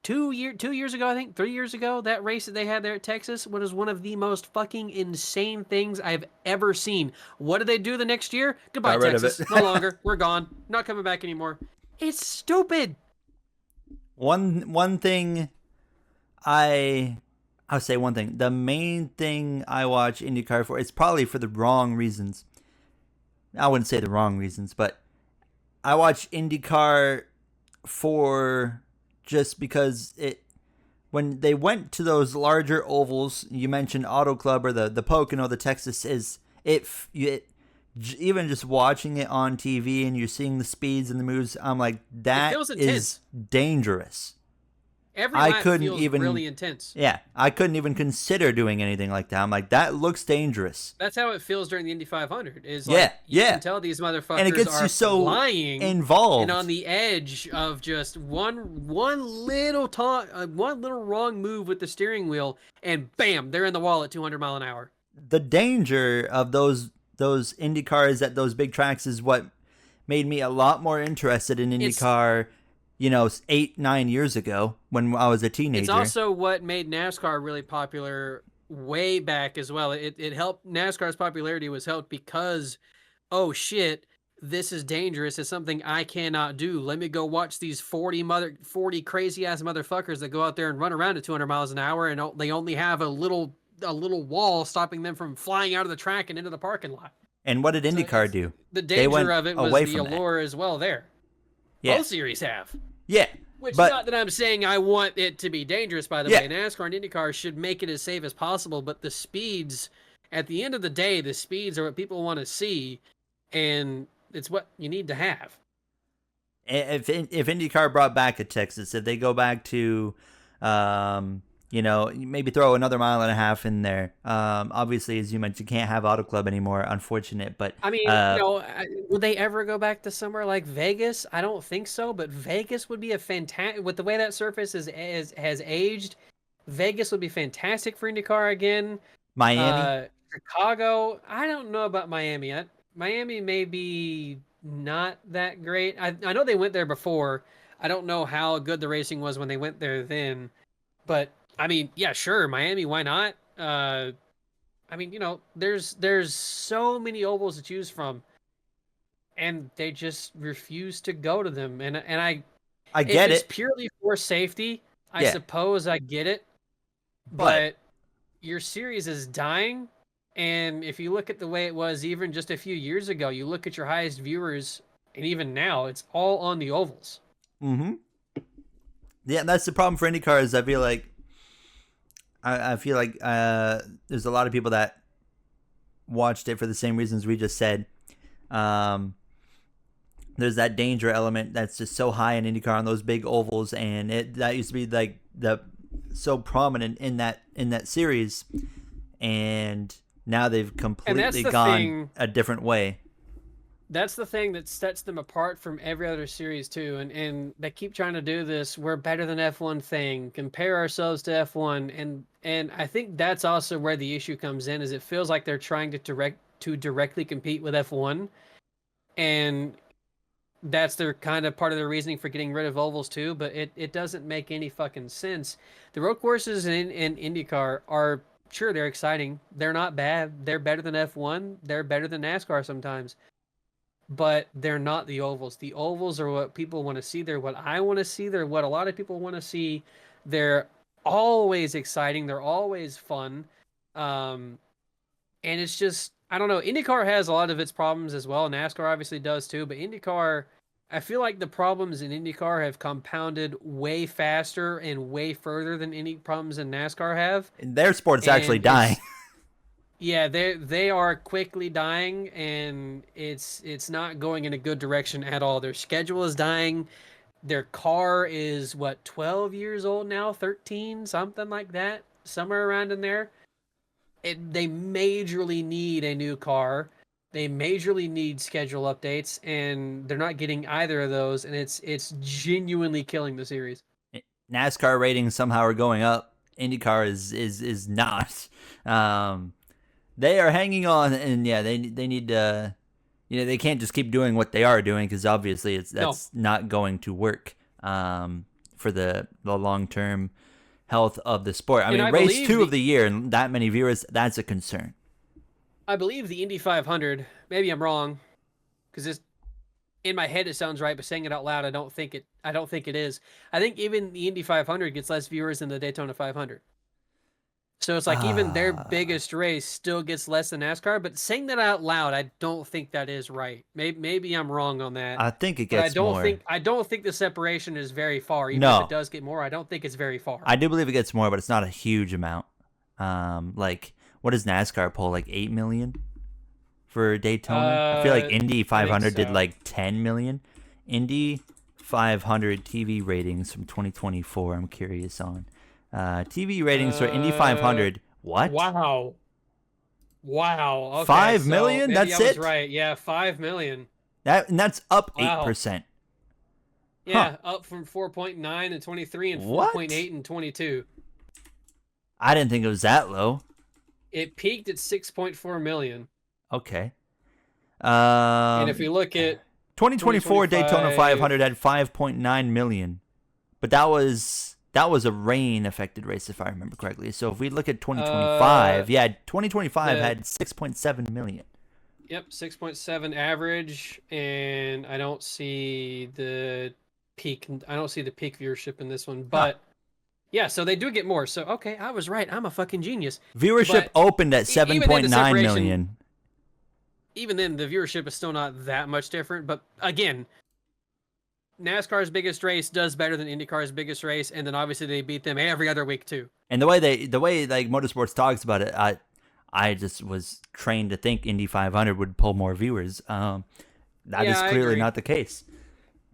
2 years ago, I think 3 years ago, that race that they had there at Texas was one of the most fucking insane things I've ever seen. What did they do the next year? Goodbye, Texas. No longer. We're gone. Not coming back anymore. It's stupid. One thing I'll say one thing. The main thing I watch IndyCar for, it's probably for the wrong reasons. I wouldn't say the wrong reasons, but I watch IndyCar for just because when they went to those larger ovals, you mentioned Auto Club or the Pocono, the Texas, even just watching it on TV and you're seeing the speeds and the moves, I'm like, that is dangerous. Every I lap couldn't feels even, really intense. yeah, I couldn't even consider doing anything like that. I'm like, that looks dangerous. That's how it feels during the Indy 500. Is Yeah, like you can yeah. tell these And it motherfuckers gets you are so flying and on involved. the edge of just one little wrong move with the steering wheel, and bam, they're in the wall at 200 mile an hour. The danger of those Indy cars at those big tracks is what made me a lot more interested in It's IndyCar, 8, 9 years ago when I was a it's teenager. also what made NASCAR really popular way back as well. It helped NASCAR's popularity was helped because oh shit, this is dangerous. It's something I cannot do. Let me go watch these 40 crazy ass motherfuckers that go out there and run around at 200 miles an hour and they only have a little wall stopping them from flying out of the track and into the parking lot. And what did So IndyCar it's do? the They danger went of it was away the from that. allure as well there. Yeah. Both series have. Yeah. Which But not that I'm saying I want it to be dangerous, by the yeah. way. NASCAR and IndyCar should make it as safe as possible, but the speeds, at the end of the day, the speeds are what people want to see, and it's what you need to have. If IndyCar brought back a Texas, if they go back to, maybe throw another mile and a half in there. Obviously, as you mentioned, you can't have Auto Club anymore. Unfortunate, but I mean, would they ever go back to somewhere like Vegas? I don't think so, but Vegas would be a fantastic, with the way that surface has aged, Vegas would be fantastic for IndyCar again. Miami. Chicago, I don't know about Miami. Miami may be not that great. I know they went there before. I don't know how good the racing was when they went there then. But I mean, yeah, sure, Miami, why not? I mean, there's so many ovals to choose from, and they just refuse to go to them. And I if get it's it. purely for safety, I Yeah, suppose I get it. but But your series is dying, and if you look at the way it was even just a few years ago, you look at your highest viewers, and even now, it's all on the ovals. mm-hmm. Yeah, that's the problem for IndyCar is I feel like there's a lot of people that watched it for the same reasons we just said. Um, there's that danger element that's just so high in IndyCar on those big ovals, and that used to be like the so prominent in that series, and now they've completely gone a different way. That's the thing that sets them apart from every other series too, and they keep trying to do this we're better than F1 thing, compare ourselves to F1, and I think that's also where the issue comes in, is it feels like they're trying to directly compete with F1, and that's their kind of part of their reasoning for getting rid of ovals too, but it doesn't make any fucking sense. The road courses in IndyCar are, sure, they're exciting, they're not bad, they're better than F1, they're better than NASCAR sometimes, but they're not the ovals. The ovals are what people want to see. They're what I want to see. They're what a lot of people want to see. They're always exciting. They're always fun. And it's just, I don't know. IndyCar has a lot of its problems as well. NASCAR obviously does too. But IndyCar, I feel like the problems in IndyCar have compounded way faster and way further than any problems in NASCAR have. And their sport's actually And dying. yeah, they are quickly dying, and it's not going in a good direction at all. Their schedule is dying. Their car is what, 12 years old now, 13, something like that, somewhere around in there. They majorly need a new car. They majorly need schedule updates, and they're not getting either of those, and it's genuinely killing the series. NASCAR ratings somehow are going up. IndyCar is not. They are hanging on, and yeah, they need to. They can't just keep doing what they are doing, because obviously that's not going to work for the long term health of the sport. I mean, race 2 of the year and that many viewers, that's a concern. I believe the Indy 500. Maybe I'm wrong, because in my head it sounds right, but saying it out loud, I don't think it is. I think even the Indy 500 gets less viewers than the Daytona 500. So it's like even their biggest race still gets less than NASCAR. But saying that out loud, I don't think that is right. Maybe I'm wrong on that. I think it gets more. I don't think the separation is very far. Even if it does get more, I don't think it's very far. I do believe it gets more, but it's not a huge amount. Like, what does NASCAR pull? Like 8 million for Daytona? I feel like Indy 500 did like 10 million. Indy 500 TV ratings from 2024. I'm curious on TV ratings for Indy 500. What? Wow. Okay, 5 so million? maybe That's I was it? right. Yeah, 5 million. And that's up Wow. 8%. Huh. Yeah, up from 4.9 in 23 and What? 4.8 in 22. I didn't think it was that low. It peaked at 6.4 million. Okay. And if we look at 2024 Daytona 2025, 500 had 5.9 million, but that was a rain affected race if I remember correctly. So if we look at 2025, 2025 had 6.7 million. Yep, 6.7 average, and I don't see the peak. I don't see the peak viewership in this one, but yeah, so they do get more. So okay, I was right. I'm a fucking genius. Viewership opened at 7.9 million. Even then, the viewership is still not that much different. But again, NASCAR's biggest race does better than IndyCar's biggest race, and then obviously they beat them every other week too. And the way like Motorsports talks about it, I just was trained to think Indy 500 would pull more viewers. That is clearly not the case.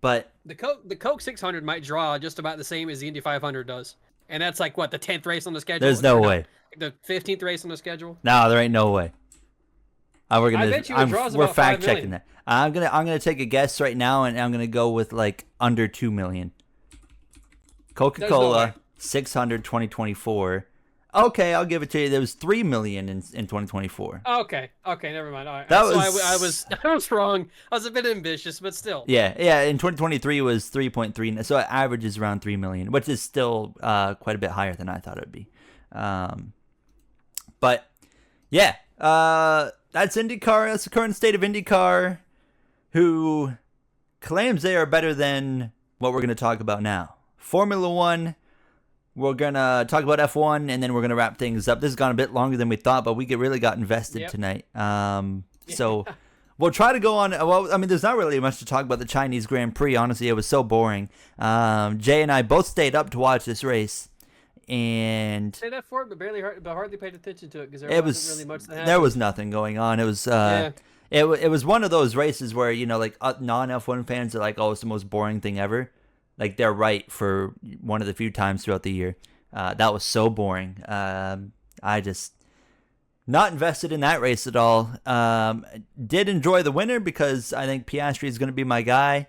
But the Coke 600 might draw just about the same as the Indy 500 does, and that's like what, the 10th race on the schedule. There's no way. The 15th race on the schedule. No, there ain't no way. I bet you it draws we're about fact 5 checking million. that. I'm gonna take a guess right now, and I'm gonna go with like under 2 million. Coca-Cola 600 2024. Okay, I'll give it to you. There was 3 million in 2024. Okay, never mind. All right. That I was wrong. I was a bit ambitious, but still. Yeah. In 2023 was 3.3, so it averages around 3 million, which is still quite a bit higher than I thought it would be. But yeah, that's IndyCar. That's the current state of IndyCar, who claims they are better than what we're going to talk about now. Formula One. We're going to talk about F1, and then we're going to wrap things up. This has gone a bit longer than we thought, but we really got invested tonight. So we'll try to go on. Well, I mean, there's not really much to talk about the Chinese Grand Prix. Honestly, it was so boring. Jay and I both stayed up to watch this race. And say that for it, but hardly paid attention to it because wasn't really much that happened. There was nothing going on. It was it was one of those races where, you know, like non F1 fans are like, oh, it's the most boring thing ever. Like, they're right for one of the few times throughout the year. That was so boring. I just not invested in that race at all. Did enjoy the winner because I think Piastri is going to be my guy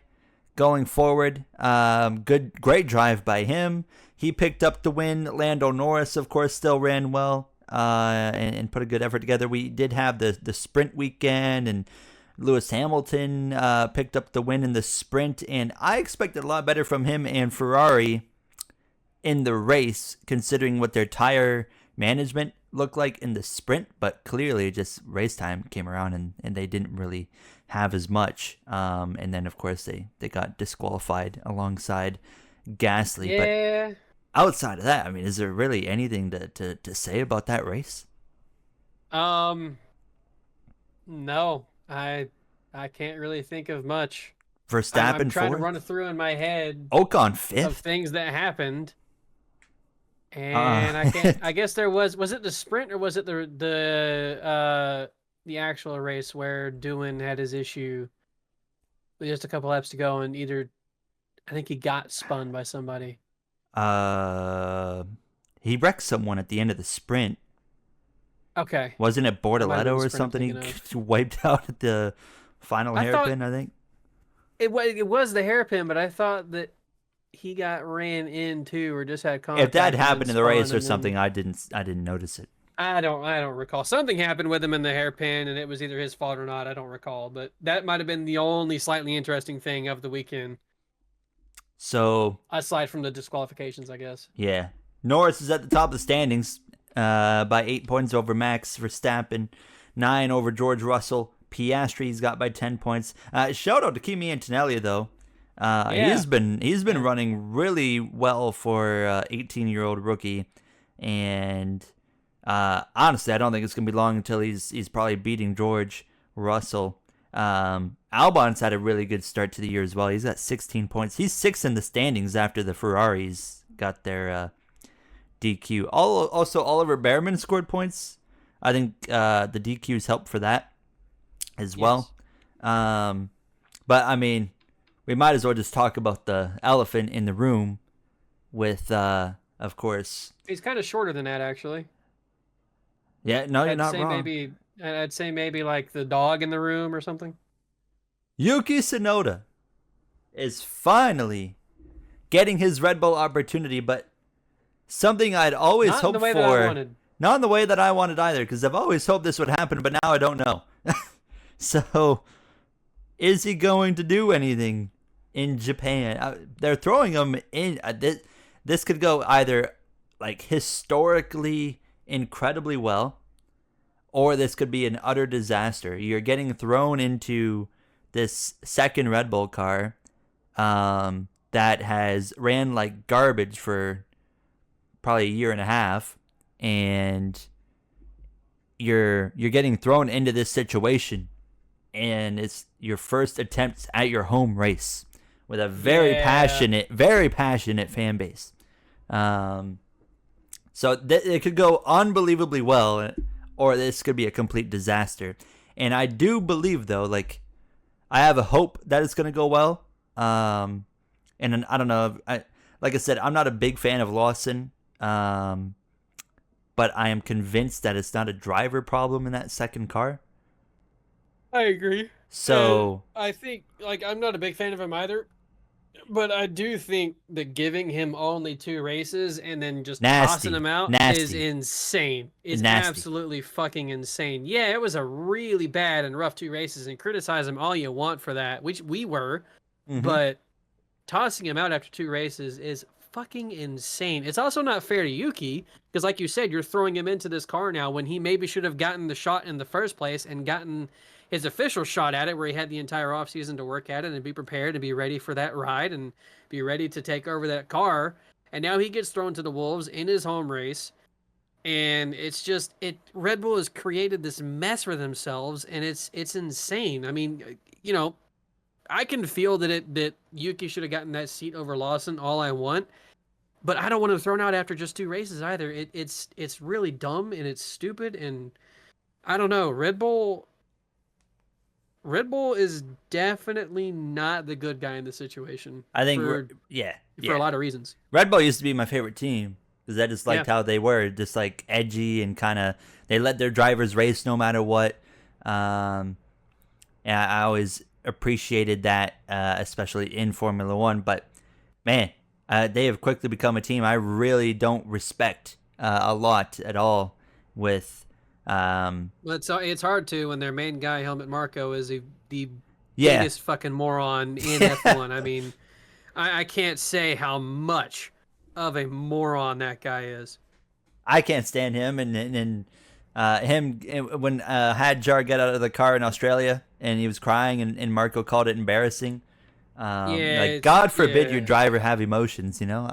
going forward. Great drive by him. He picked up the win. Lando Norris, of course, still ran well and put a good effort together. We did have the sprint weekend, and Lewis Hamilton picked up the win in the sprint, and I expected a lot better from him and Ferrari in the race, considering what their tire management looked like in the sprint, but clearly just race time came around and they didn't really have as much. And then, of course, they got disqualified alongside Gasly. Yeah. But outside of that, I mean, is there really anything to say about that race? No. I can't really think of much. Verstappen I'm trying fourth? to run it through in my head. Ocon fifth? Of things that happened. And I can't. I guess there was it the sprint or was it the actual race where Doohan had his issue with just a couple laps to go and I think he got spun by somebody. He wrecked someone at the end of the sprint. Okay. Wasn't it Bortoletto or something? He wiped out at the final hairpin, I think. It was the hairpin, but I thought that he got ran into or just had contact. If that happened in the race or something, I didn't notice it. I don't recall. Something happened with him in the hairpin, and it was either his fault or not. I don't recall, but that might have been the only slightly interesting thing of the weekend. So aside from the disqualifications, I guess. Yeah, Norris is at the top of the standings by 8 points over Max Verstappen, 9 over George Russell. Piastri's got by 10 points. Shout out to Kimi Antonelli though. He's been running really well for 18-year-old rookie, and honestly, I don't think it's gonna be long until he's probably beating George Russell. Albon's had a really good start to the year as well. He's got 16 points. He's 6th in the standings after the Ferraris got their DQ. Also, Oliver Behrman scored points. I think the DQs helped for that as well. But I mean, we might as well just talk about the elephant in the room with, of course. He's kind of shorter than that, actually. Yeah, no, you're I'd not say wrong. maybe I'd say maybe like the dog in the room or something. Yuki Tsunoda is finally getting his Red Bull opportunity, but something I'd always Not in the hoped way that I for, wanted. not in the way that I wanted either, because I've always hoped this would happen, but now I don't know. So, is he going to do anything in Japan? They're throwing him in. This could go either like historically incredibly well, or this could be an utter disaster. You're getting thrown into this second Red Bull car that has ran like garbage for probably a year and a half, and you're getting thrown into this situation, and it's your first attempt at your home race with a Yeah. very passionate fan base. Um, so it could go unbelievably well, or this could be a complete disaster. And I do believe, though, like I have a hope that it's gonna go well. And I don't know. Like I said, I'm not a big fan of Lawson. Um, but I am convinced that it's not a driver problem in that second car. I agree. And So I think, like, I'm not a big fan of him either, but I do think that giving him only 2 races and then just tossing nasty, him out is nasty, insane. Is nasty. absolutely fucking insane. Yeah, it was a really bad and rough 2 races, and criticize him all you want for that, which we were, Mm-hmm. but tossing him out after 2 races is fucking insane. It's also not fair to Yuki because, like you said, you're throwing him into this car now when he maybe should have gotten the shot in the first place and gotten his official shot at it, where he had the entire offseason to work at it and be prepared and be ready for that ride and be ready to take over that car. And now he gets thrown to the wolves in his home race. And it's just it. Red Bull has created this mess for themselves, and it's insane. I mean, I can feel that Yuki should have gotten that seat over Lawson all I want, but I don't want him thrown out after just 2 races either. It's really dumb and it's stupid, and I don't know. Red Bull is definitely not the good guy in the situation I think, yeah, for a yeah. lot of reasons. Red Bull used to be my favorite team because I just Yeah. liked how they were, just like edgy and kind of they let their drivers race no matter what. Um, and I always appreciated that, especially in Formula One. But man, they have quickly become a team I really don't respect a lot at all. With Well, it's hard to when their main guy, Helmut Marko, is the yeah, biggest fucking moron in F1. I mean, I can't say how much of a moron that guy is. I can't stand him, and him when had Jar get out of the car in Australia and he was crying, and Marco called it embarrassing. Yeah, Like God forbid your yeah. driver have emotions, you know.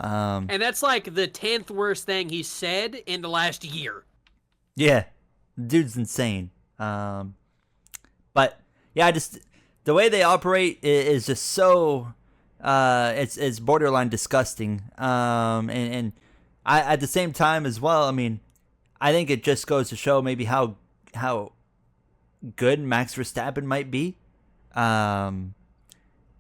And that's like the 10th worst thing he said in the last year. Yeah, dude's insane. But yeah, I just the way they operate is just so it's borderline disgusting. And I at the same time as well. I mean, I think it just goes to show maybe how good Max Verstappen might be. Um,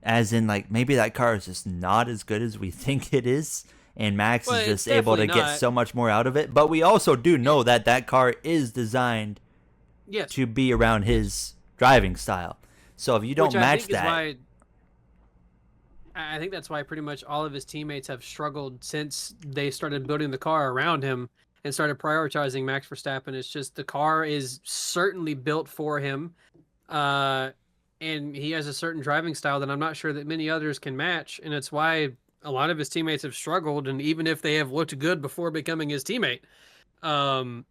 as in like maybe that car is just not as good as we think it is, and Max Well, is it's just able definitely to get not. so much more out of it. But we also do know that that car is designed Yes, to be around his driving style. So if you which don't I match think is that, why I think that's why pretty much all of his teammates have struggled since they started building the car around him and started prioritizing Max Verstappen. It's just the car is certainly built for him, uh, and he has a certain driving style that I'm not sure that many others can match, and it's why a lot of his teammates have struggled. And even if they have looked good before becoming his teammate, um,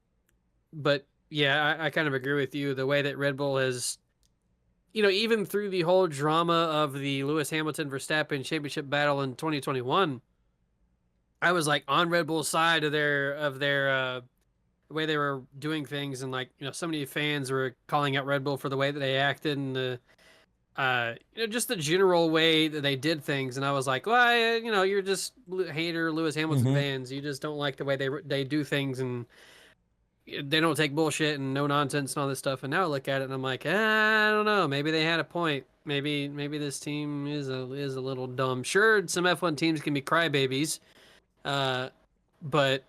but yeah, I kind of agree with you. The way that Red Bull has, even through the whole drama of the Lewis Hamilton Verstappen championship battle in 2021, I was like on Red Bull's side of their the way they were doing things, and like so many fans were calling out Red Bull for the way that they acted and the just the general way that they did things. And I was like, well, you're just hater Lewis Hamilton mm-hmm. fans. You just don't like the way they do things, and they don't take bullshit and no nonsense and all this stuff. And now I look at it and I'm like, I don't know, maybe they had a point. maybe this team is a little dumb. Sure, some F1 teams can be crybabies, uh, but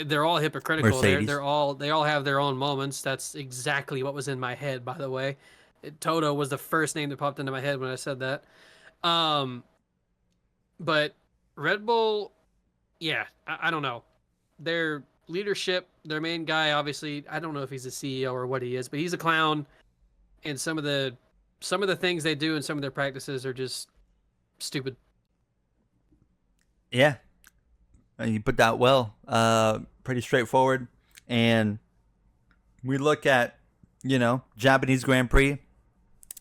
they're all hypocritical. Mercedes. They all have their own moments. That's exactly what was in my head, by the way. Toto was the first name that popped into my head when I said that. Um, but Red Bull, yeah, I don't know. Their leadership, their main guy, obviously, I don't know if he's a CEO or what he is, but he's a clown. And some of the things they do and some of their practices are just stupid. Yeah, and you put that well. Pretty straightforward. And we look at, Japanese Grand Prix.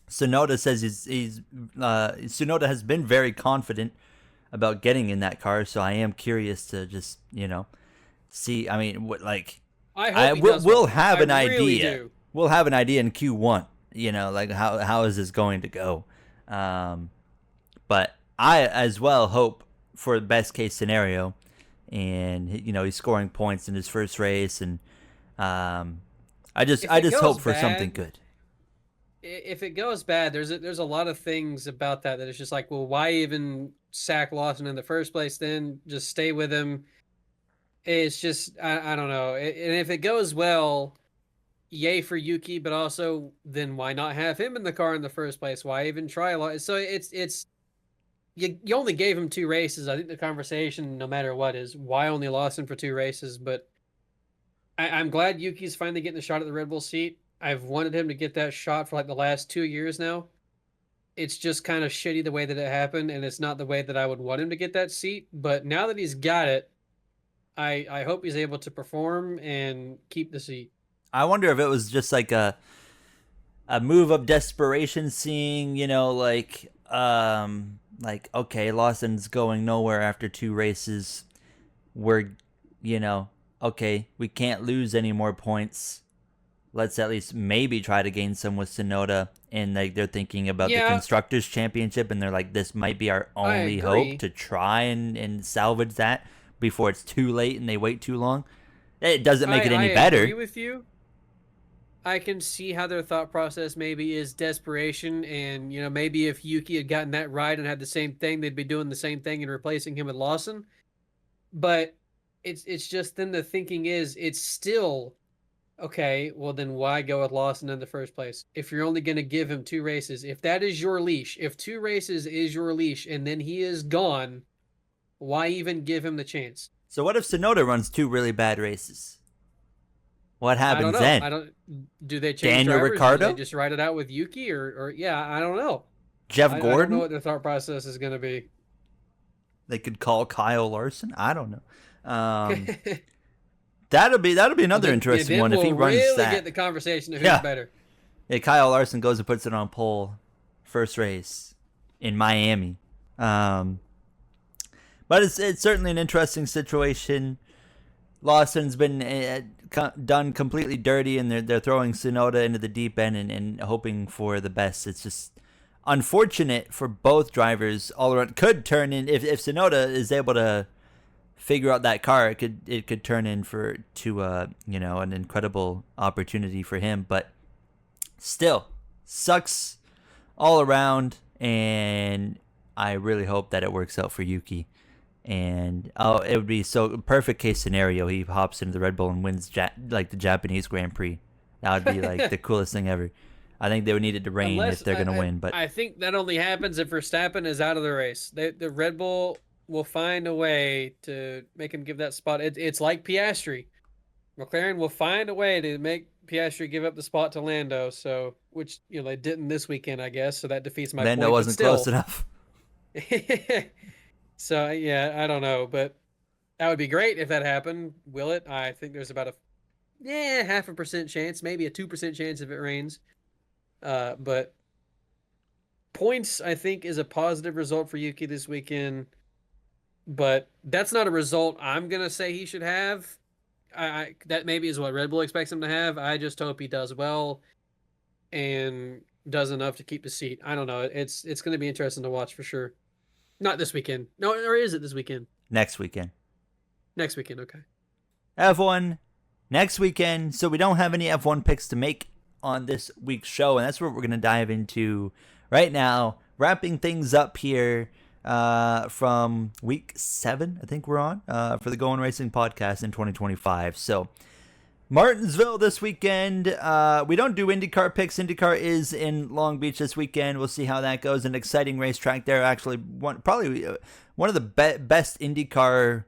Tsunoda says he's Tsunoda has been very confident about getting in that car. So I am curious to just see. I mean, what like I hope he does we'll well. have I an really idea. do. We'll have an idea in Q1. Like how is this going to go? But I as well hope for the best case scenario, and he's scoring points in his first race, and I just If I it just goes hope for something bad, good. if it goes bad, there's a lot of things about that it's just like, well, why even sack Lawson in the first place? Then just stay with him. It's just I don't know. And if it goes well, yay for Yuki, but also then why not have him in the car in the first place? Why even try a lot? So it's you only gave him 2 races. I think the conversation, no matter what, is why only Lawson for 2 races. But I'm glad Yuki's finally getting the shot at the Red Bull seat. I've wanted him to get that shot for like the last 2 years now. It's just kind of shitty the way that it happened, and it's not the way that I would want him to get that seat. But now that he's got it, I hope he's able to perform and keep the seat. I wonder if it was just like a move of desperation, seeing like okay, Lawson's going nowhere after 2 races. We're okay, we can't lose any more points. Let's at least maybe try to gain some with Sonoda. And like they're thinking about the Yeah, constructors championship, and they're like, this might be our I only hope agree. to try and salvage that before it's too late and they wait too long. It doesn't make it I any agree better. with you. I can see how their thought process maybe is desperation, and maybe if Yuki had gotten that right and had the same thing, they'd be doing the same thing and replacing him with Lawson. But it's just then the thinking is it's still okay. Well, then why go with Lawson in the first place if you're only going to give him 2 races? If that is your leash, if 2 races is your leash, and then he is gone, why even give him the chance? So what if Sonoda runs 2 really bad races? What I don't happens know. then? I don't. Do they change Daniel drivers? Do they Ricciardo? just ride it out with Yuki, or yeah? I don't know. Jeff I don't know Gordon? what their thought process is going to be. They could call Kyle Larson. I don't know. That'll be Well, another then interesting one if he we'll runs really that. get the conversation of who's Yeah. better. Yeah, Kyle Larson goes and puts it on pole first race in Miami. Um, but it's certainly an interesting situation. Lawson's been done completely dirty, and they're throwing Tsunoda into the deep end and hoping for the best. It's just unfortunate for both drivers all around. Could turn in if Tsunoda is able to figure out that car, it could turn in to an incredible opportunity for him. But still, sucks all around, and I really hope that it works out for Yuki. And it would be so perfect case scenario. He hops into the Red Bull and wins like the Japanese Grand Prix. That would be like the coolest thing ever. I think they would need it to rain if Unless they're gonna win. But I think that only happens if Verstappen is out of the race. The Red Bull will find a way to make him give that spot. It's like Piastri. McLaren will find a way to make Piastri give up the spot to Lando. So, which they didn't this weekend, I guess. So that defeats my Lando point. But wasn't close still, enough. so yeah, I don't know, but that would be great if that happened. Will it? I think there's about a 0.5% chance, maybe a 2% chance if it rains. But points, I think, is a positive result for Yuki this weekend. But that's not a result I'm gonna say he should have. That maybe is what Red Bull expects him to have. I just hope he does well and does enough to keep the seat. I don't know. It's going to be interesting to watch for sure. Not this weekend. No, or is it this weekend? Next weekend. Next weekend. Okay. F1 next weekend. So we don't have any F1 picks to make on this week's show, and that's what we're going to dive into right now, wrapping things up here from week 7, I think we're on, for the Going Racing podcast in 2025. So, Martinsville this weekend. We don't do IndyCar picks. IndyCar is in Long Beach this weekend. We'll see how that goes. An exciting racetrack there. Actually, probably one of the best IndyCar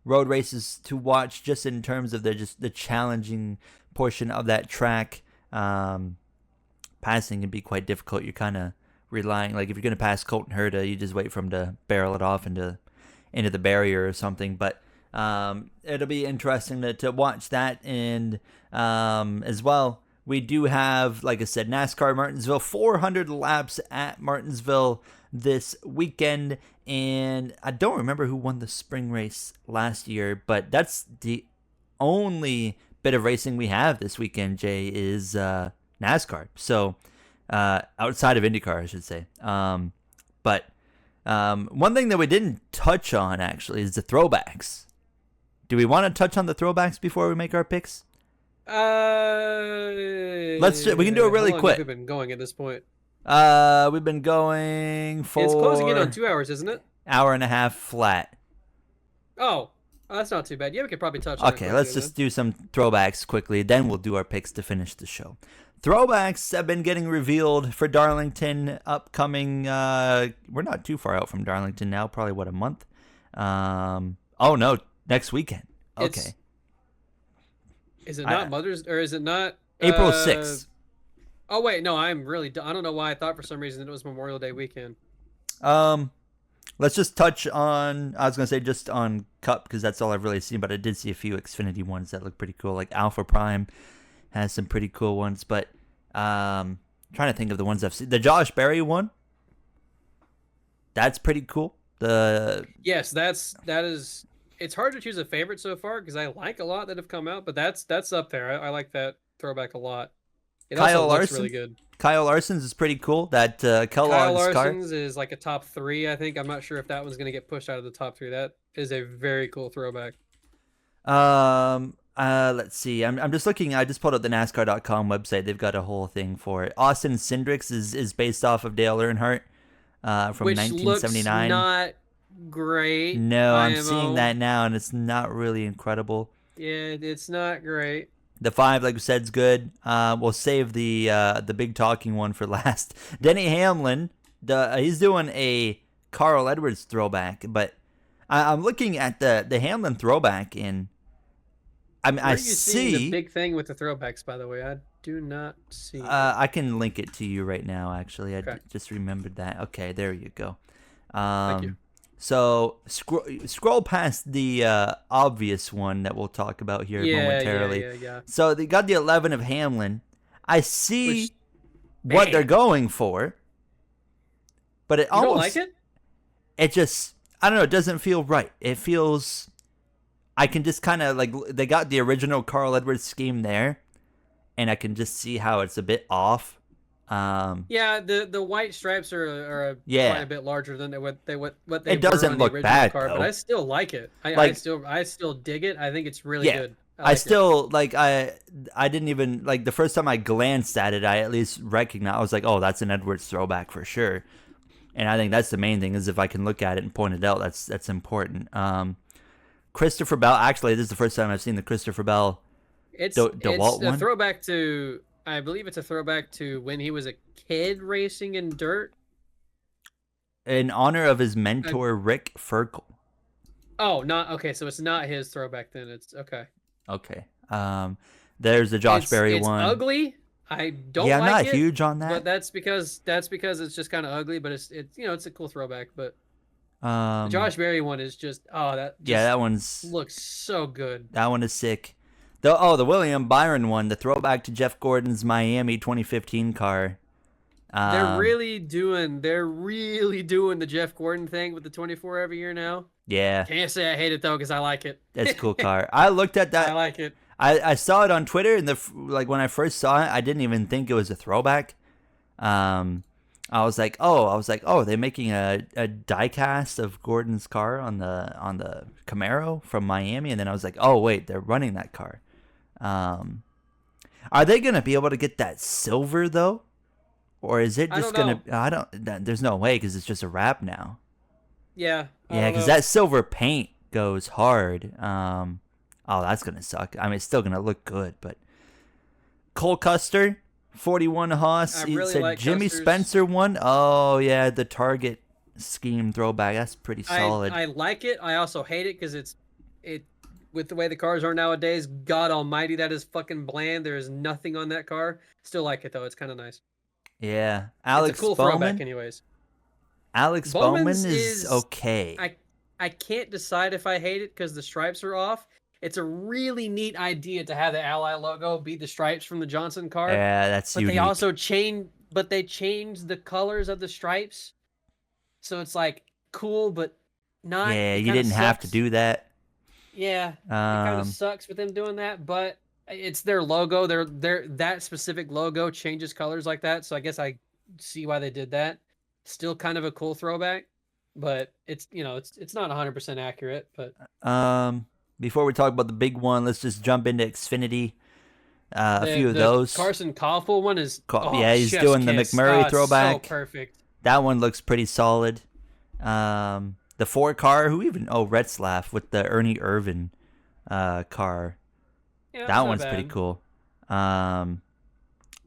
road races to watch, just in terms of the challenging portion of that track. Passing can be quite difficult. You're kind of relying, like if you're going to pass Colton Herta, you just wait for him to barrel it off into the barrier or something. But it'll be interesting to watch that. And as well, we do have, like I said, NASCAR Martinsville, 400 laps at Martinsville this weekend. And I don't remember who won the spring race last year, but that's the only bit of racing we have this weekend, Jay, is NASCAR. So outside of IndyCar, I should say. But one thing that we didn't touch on, actually, is the throwbacks. Do we want to touch on the throwbacks before we make our picks? We can do it really quick. We've been going at this point. We've been going for... It's closing in on 2 hours, isn't it? Hour and a half flat. Oh, that's not too bad. Yeah, we could probably touch on it. Okay, let's just do some throwbacks quickly. Then we'll do our picks to finish the show. Throwbacks have been getting revealed for Darlington upcoming. We're not too far out from Darlington now. Probably, a month? Oh, no. Next weekend. Okay. Is it not Mother's, or is it not April 6th? Oh wait, no, I don't know why I thought for some reason it was Memorial Day weekend. Let's just touch on, I was going to say just on Cup, because that's all I've really seen, but I did see a few Xfinity ones that look pretty cool. Like Alpha Prime has some pretty cool ones, but trying to think of the ones I've seen. The Josh Berry one, that's pretty cool. Yes, that is. It's hard to choose a favorite so far because I like a lot that have come out, but that's up there. I like that throwback a lot. It Kyle also Larson, looks really good. Kyle Larson's is pretty cool. That Kyle Kellogg's Larson's is like a top 3, I think. I'm not sure if that one's going to get pushed out of the top 3. That is a very cool throwback. Let's see. I'm just looking. I just pulled up the NASCAR.com website. They've got a whole thing for it. Austin Cindrix is based off of Dale Earnhardt from Which 1979. Looks not great. No, I'm seeing that now, and it's not really incredible. Yeah, it's not great. The 5, like we said, is good. We'll save the big talking one for last. Denny Hamlin, he's doing a Carl Edwards throwback, but I'm looking at the Hamlin throwback in. I see the big thing with the throwbacks. By the way, I do not see. I can link it to you right now. Actually, Okay. I just remembered that. Okay, there you go. Thank you. So scroll past the obvious one that we'll talk about here momentarily. Yeah. So they got the 11 of Hamlin. I see what they're going for, but it almost, don't like it? It just, I don't know. It doesn't feel right. It feels, I can just kind of like, they got the original Carl Edwards scheme there, and I can just see how it's a bit off. Yeah, the white stripes are quite a bit larger than what they it were doesn't on the look original bad, car, though. but I still like it. I still dig it. I think it's really good. I didn't even, like, the first time I glanced at it, I at least recognized, I was like, oh, that's an Edwards throwback for sure. And I think that's the main thing, is if I can look at it and point it out, that's important. Christopher Bell, actually, this is the first time I've seen the Christopher Bell It's DeWalt a one. throwback to, I believe it's a throwback to when he was a kid racing in dirt. In honor of his mentor, Rick Ferkel. Oh, okay, so it's not his throwback then. It's okay. Okay. There's the Josh Berry one. It's ugly. I don't like it. Yeah, I'm not it, huge on that. But that's because it's just kind of ugly, but it's it's a cool throwback, but the Josh Berry one is just that one's looks so good. That one is sick. The William Byron one, the throwback to Jeff Gordon's Miami 2015 car. They're really doing the Jeff Gordon thing with the 24 every year now. Yeah. Can't say I hate it though, because I like it. That's a cool car. I looked at that. I like it. I saw it on Twitter, and when I first saw it, I didn't even think it was a throwback. I was like, oh, they're making a diecast of Gordon's car on the Camaro from Miami, and then I was like, oh wait, they're running that car. Are they gonna be able to get that silver though? or is it I just don't gonna? know. There's no way because it's just a wrap now. Yeah, I Yeah, don't because know. that silver paint goes hard. Oh, that's gonna suck. I mean, it's still gonna look good, but Cole Custer, 41 I Haas. He really said like Jimmy Custer's. Spencer one. Oh yeah, the Target scheme throwback. That's pretty solid. I like it. I also hate it because it with the way the cars are nowadays. God Almighty, that is fucking bland. There is nothing on that car. Still like it though. It's kind of nice. Yeah, It's a Alex cool throwback, Bowman. anyways. Alex Bowman Bowman's is is okay. I can't decide if I hate it because the stripes are off. It's a really neat idea to have the Ally logo be the stripes from the Johnson car, Yeah, that's but unique. they changed the colors of the stripes, so it's like cool, but not. Yeah, It you kind of didn't have to sucks. do that. Yeah, it kind of Um, sucks with them doing that, but it's their logo. Their that specific logo changes colors like that, so I guess I see why they did that. Still kind of a cool throwback, but it's not 100% accurate, but um, Before we talk about the big one, let's just jump into Xfinity. A few of the those. Carson Kaufel one is Yeah, he's chef's doing the kiss. McMurray It's so throwback. perfect. That one looks pretty solid. The four car, who even? Oh, Retzlaff with the Ernie Irvin car. Yeah, That it's not one's pretty bad. cool. Um,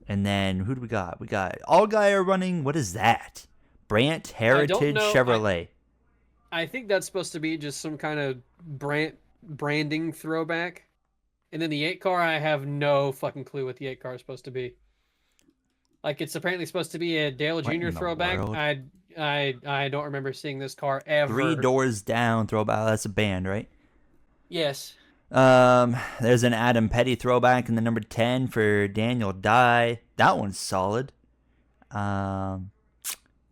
and then who do we got? We got All Guy are running. What is that? Brant I don't Heritage know. Chevrolet. I think that's supposed to be just some kind of branding throwback. And then the 8 car, I have no fucking clue what the 8 car is supposed to be. Like it's apparently supposed to be a Dale What Jr. in the throwback. world? I don't remember seeing this car Three ever. Doors Down throwback. That's a band, right? Yes. There's an Adam Petty throwback in the number 10 for Daniel Dye. That one's solid. Um,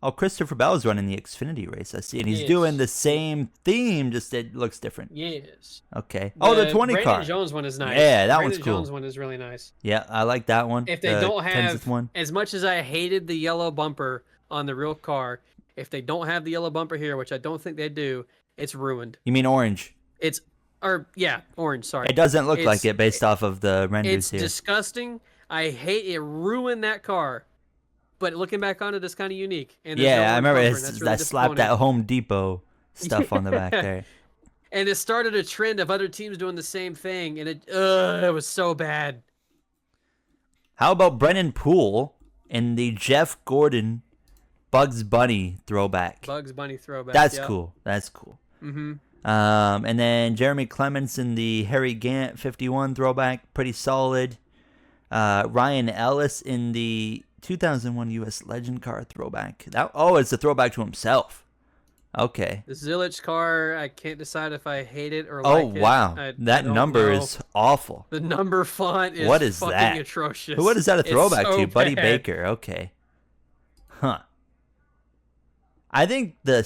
oh, Christopher Bell's running the Xfinity race. I see, and he's doing Yes. the same theme, just it looks different. Yes. Okay. Oh, the The 20 Brandon car. Jones one is nice. Yeah, The that one's Brandon Jones cool. one is really nice. Yeah, I like that one. If they The don't Kenseth have, one. as much as I hated the yellow bumper on the real car, if they don't have the yellow bumper here, which I don't think they do, it's ruined. You mean orange? It's or yeah, orange. Sorry, It doesn't look like it's it based off of the renders it's here. disgusting. I hate it. Ruined that car. But looking back on it, it's kind of unique. And there's no Yeah, I orange remember bumper, and that's really that slapped disappointing. that Home Depot stuff on the back Yeah. there. And it started a trend of other teams doing the same thing, and it was so bad. How about Brennan Poole in the Jeff Gordon Bugs Bunny throwback? Bugs Bunny throwback. That's Yep. cool. That's cool. Mm-hmm. And then Jeremy Clements in the Harry Gant 51 throwback, pretty solid. Ryan Ellis in the 2001 U.S. Legend car throwback. It's a throwback to himself. Okay. The Zilich car, I can't decide if I hate it or Oh like it. wow, I that don't number know. is awful. The number font is What is fucking that? atrocious. What is that a It's throwback so to? Buddy bad. Baker. Okay. Huh. I think the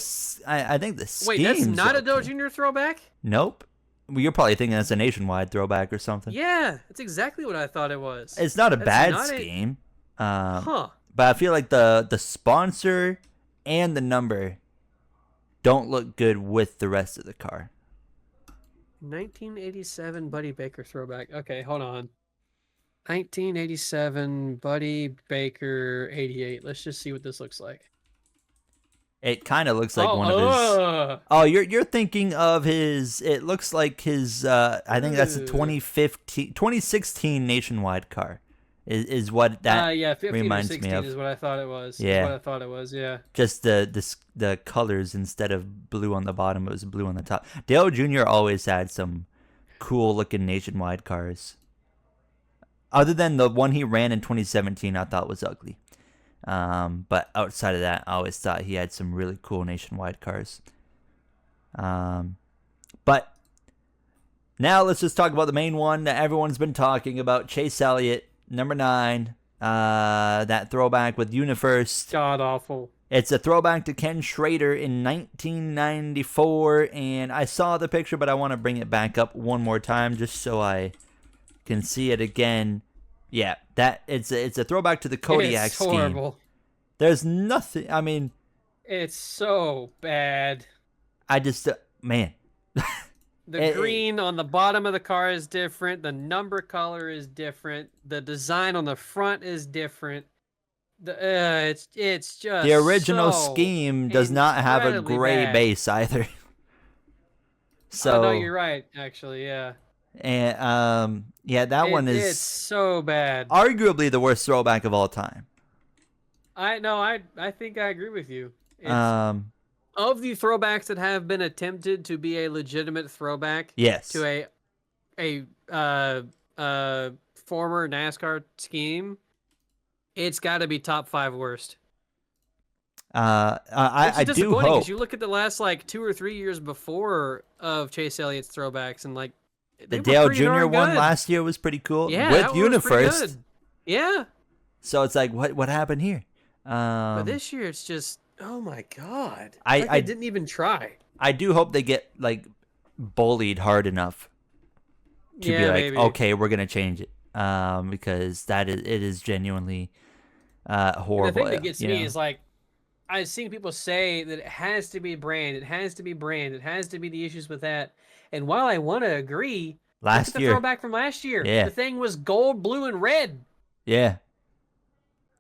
Wait, that's scheme's not a okay. Dale Jr. throwback? Nope. Well, you're probably thinking that's a nationwide throwback or something. Yeah, that's exactly what I thought it was. It's not a That's bad not scheme. Huh. But I feel like the sponsor and the number don't look good with the rest of the car. 1987 Buddy Baker throwback. Okay, hold on. 1987 Buddy Baker 88. Let's just see what this looks like. It kind of looks like one of his. Ugh. Oh, you're thinking of his. It looks like his. I think that's a Ugh. 2016 nationwide car. Is what that Yeah, 15 reminds or me 16 of. is what I thought it was. Yeah. Is what I thought it was, yeah. Just the colors instead of blue on the bottom, it was blue on the top. Dale Jr. always had some cool looking nationwide cars. Other than the one he ran in 2017, I thought was ugly. But outside of that, I always thought he had some really cool nationwide cars. But now let's just talk about the main one that everyone's been talking about. Chase Elliott, number 9. That throwback with Unifirst. God awful. It's a throwback to Ken Schrader in 1994, and I saw the picture, but I want to bring it back up one more time just so I can see it again. Yeah, that it's a throwback to the Kodiak It's scheme. horrible. There's nothing. I mean, It's so bad. I just man. The green on the bottom of the car is different. The number color is different. The design on the front is different. it's The just original so scheme does not have a incredibly gray bad. base either. Oh no, So, you're right. Actually, yeah, and yeah, that one it's is so bad. arguably the worst throwback of all time. I think I agree with you. It's Um, of the throwbacks that have been attempted to be a legitimate throwback to yes. a former NASCAR scheme. It's got to be top five worst. Which is I do disappointing because you hope look at the last like 2 or 3 years before of Chase Elliott's throwbacks and like the they were Dale pretty Jr. darn one good. last year was pretty cool Yeah, with that one was pretty UniFirst. good. Yeah, So it's like, what happened here? but Um, this year it's just oh my god, I like they I didn't even try. I do hope they get like bullied hard enough to be Yeah, like, maybe. okay, we're gonna change it. Because it is genuinely And the horrible. thing that gets You me know, is like I've seen people say that it has to be brand, it has to be the issues with that. And while I want to agree, look at last the year, throwback from last year. yeah, The thing was gold, blue, and red yeah,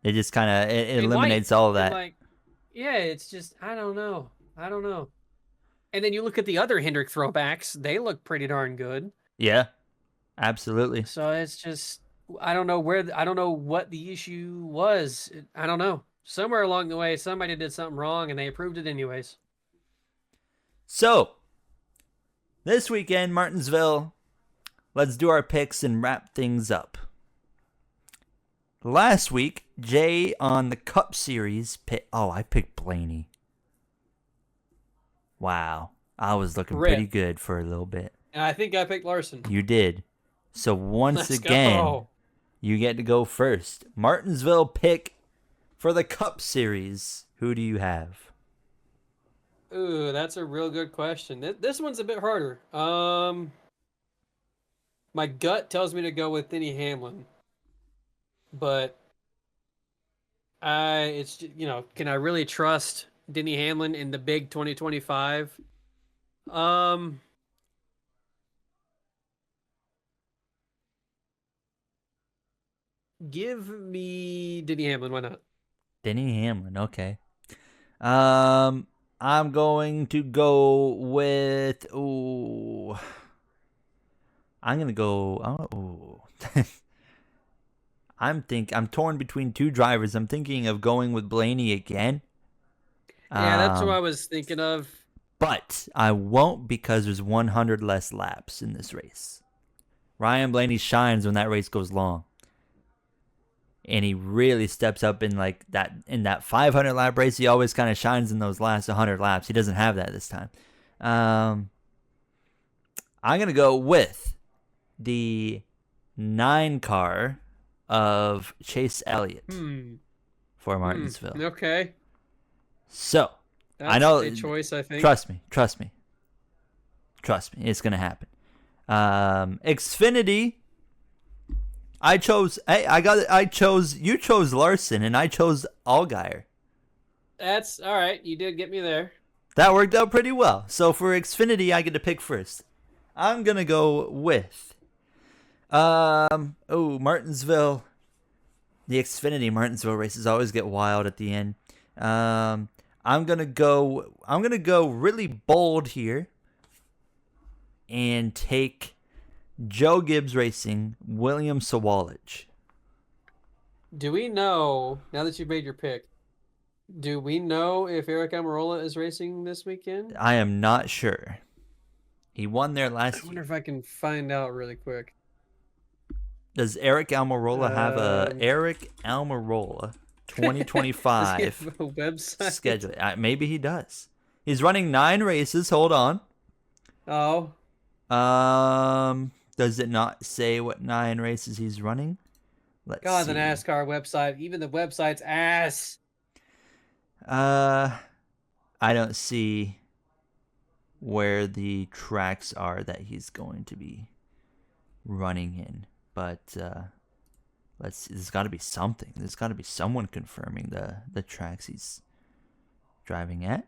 it just kind of it and white. eliminates all of And that. like, yeah, it's just I don't know. I don't know. And then you look at the other Hendrick throwbacks, they look pretty darn good. Yeah, absolutely. So it's just I don't know what the issue was. I don't know. Somewhere along the way, somebody did something wrong and they approved it anyways. So this weekend, Martinsville. Let's do our picks and wrap things up. Last week, Jay on the Cup Series I picked Blaney. Wow. I was looking pretty Rip. good for a little bit. And I think I picked Larson. You did. So once Let's again, go. you get to go first. Martinsville pick for the Cup Series. Who do you have? Ooh, that's a real good question. This one's a bit harder. My gut tells me to go with Denny Hamlin, but can I really trust Denny Hamlin in the big 2025? Um, give me Denny Hamlin. Why not? Denny Hamlin. Okay. Um, I'm going to go with. Ooh. I'm gonna go. Oh. I'm torn between two drivers. I'm thinking of going with Blaney again. Yeah, that's what I Um, was thinking of. but I won't because there's 100 less laps in this race. Ryan Blaney shines when that race goes long, and he really steps up in like that in that 500 lap race. He always kind of shines in those last 100 laps. He doesn't have that this time. Um, I'm gonna go with the 9 car of Chase Elliott Hmm. for Martinsville. Okay. So I That's know. a choice, I think. Trust me. Trust me. Trust me. It's gonna happen. Xfinity. I chose. Hey, I got it. I chose. You chose Larson, and I chose Allgaier. That's all right. You did get me there. That worked out pretty well. So for Xfinity, I get to pick first. I'm gonna go with Martinsville. The Xfinity Martinsville races always get wild at the end. I'm gonna go really bold here and take Joe Gibbs Racing, William Sawalich. Do we know, now that you've made your pick, do we know if Eric Almirola is racing this weekend? I am not sure. He won there I last wonder year. if I can find out really quick. Does Eric Almirola have a Um, Eric Almirola does he 2025 have a website? schedule? Maybe he does. He's running 9 races. Hold on. Oh, Does it not say what 9 races he's running? Let's God, the see. NASCAR website. Even the website's ass. I don't see where the tracks are that he's going to be running in, but let's see. There's got to be something. There's got to be someone confirming the tracks he's driving at.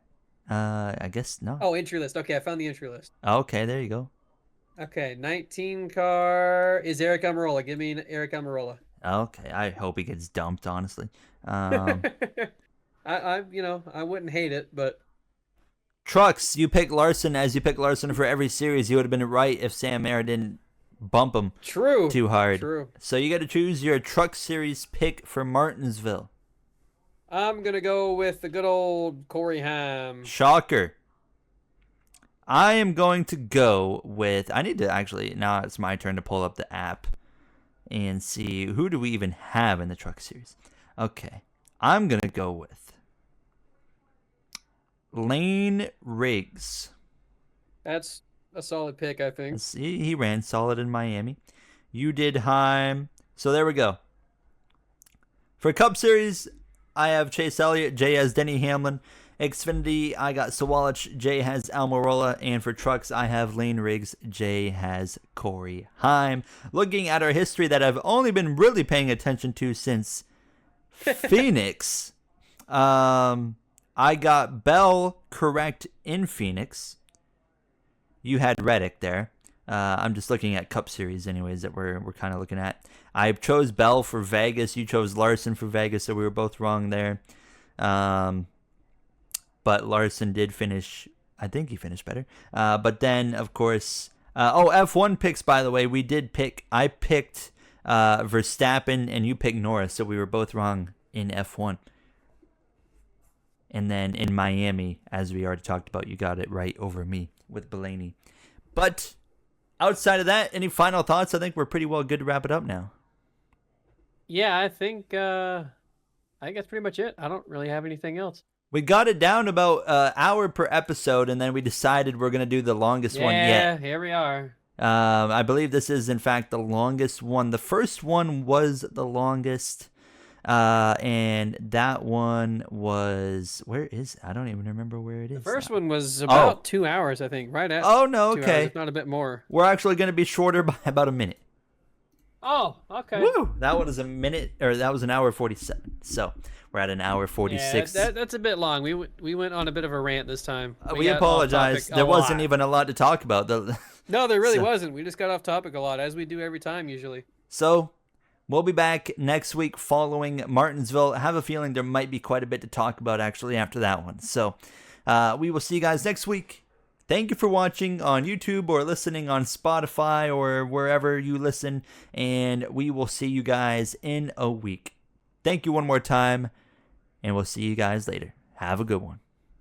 I guess not. Oh, entry list. Okay, I found the entry list. Okay, there you go. Okay, 19 car is Eric Almirola. Give me Eric Almirola. Okay, I hope he gets dumped, honestly. I wouldn't hate it, but Trucks, you pick Larson as you pick Larson for every series. You would have been right if Sam Mayer didn't bump him true, too hard. true. So you got to choose your Truck Series pick for Martinsville. I'm gonna go with the good old Corey Haim. Shocker. I am going to go with. I need to actually. Now it's my turn to pull up the app and see who do we even have in the Truck Series. Okay. I'm going to go with Lane Riggs. That's a solid pick, I think. He ran solid in Miami. You did Heim. So there we go. For Cup Series, I have Chase Elliott. Jay has Denny Hamlin. Xfinity, I got Sawalich. Jay has Almirola. And for Trucks, I have Lane Riggs. Jay has Corey Heim. Looking at our history that I've only been really paying attention to since Phoenix, I got Bell correct in Phoenix. You had Reddick there. I'm just looking at Cup Series anyways that we're kind of looking at. I chose Bell for Vegas. You chose Larson for Vegas, so we were both wrong there. But Larson did finish. I think he finished better. But then, of course, F1 picks, by the way, we did pick. I picked Verstappen, and you picked Norris, so we were both wrong in F1. And then in Miami, as we already talked about, you got it right over me with Blaney. But outside of that, any final thoughts? I think we're pretty well good to wrap it up now. Yeah, I think that's pretty much it. I don't really have anything else. We got it down about an hour per episode, and then we decided we're going to do the longest one yet. Yeah, here we are. I believe this is, in fact, the longest one. The first one was the longest. And that one was, where is, I don't even remember where it is. The first one was about 2 hours, I think, right at. Oh, no, 2 okay. hours, if not a bit more. We're actually going to be shorter by about a minute. Oh, okay. Woo! That one is that was an hour 47. So we're at an hour 46. Yeah, that's a bit long. We went on a bit of a rant this time. We apologize. There wasn't even a lot to talk about. No, there really wasn't. We just got off topic a lot, as we do every time usually. So we'll be back next week following Martinsville. I have a feeling there might be quite a bit to talk about actually after that one. So we will see you guys next week. Thank you for watching on YouTube or listening on Spotify or wherever you listen. And we will see you guys in a week. Thank you one more time. And we'll see you guys later. Have a good one.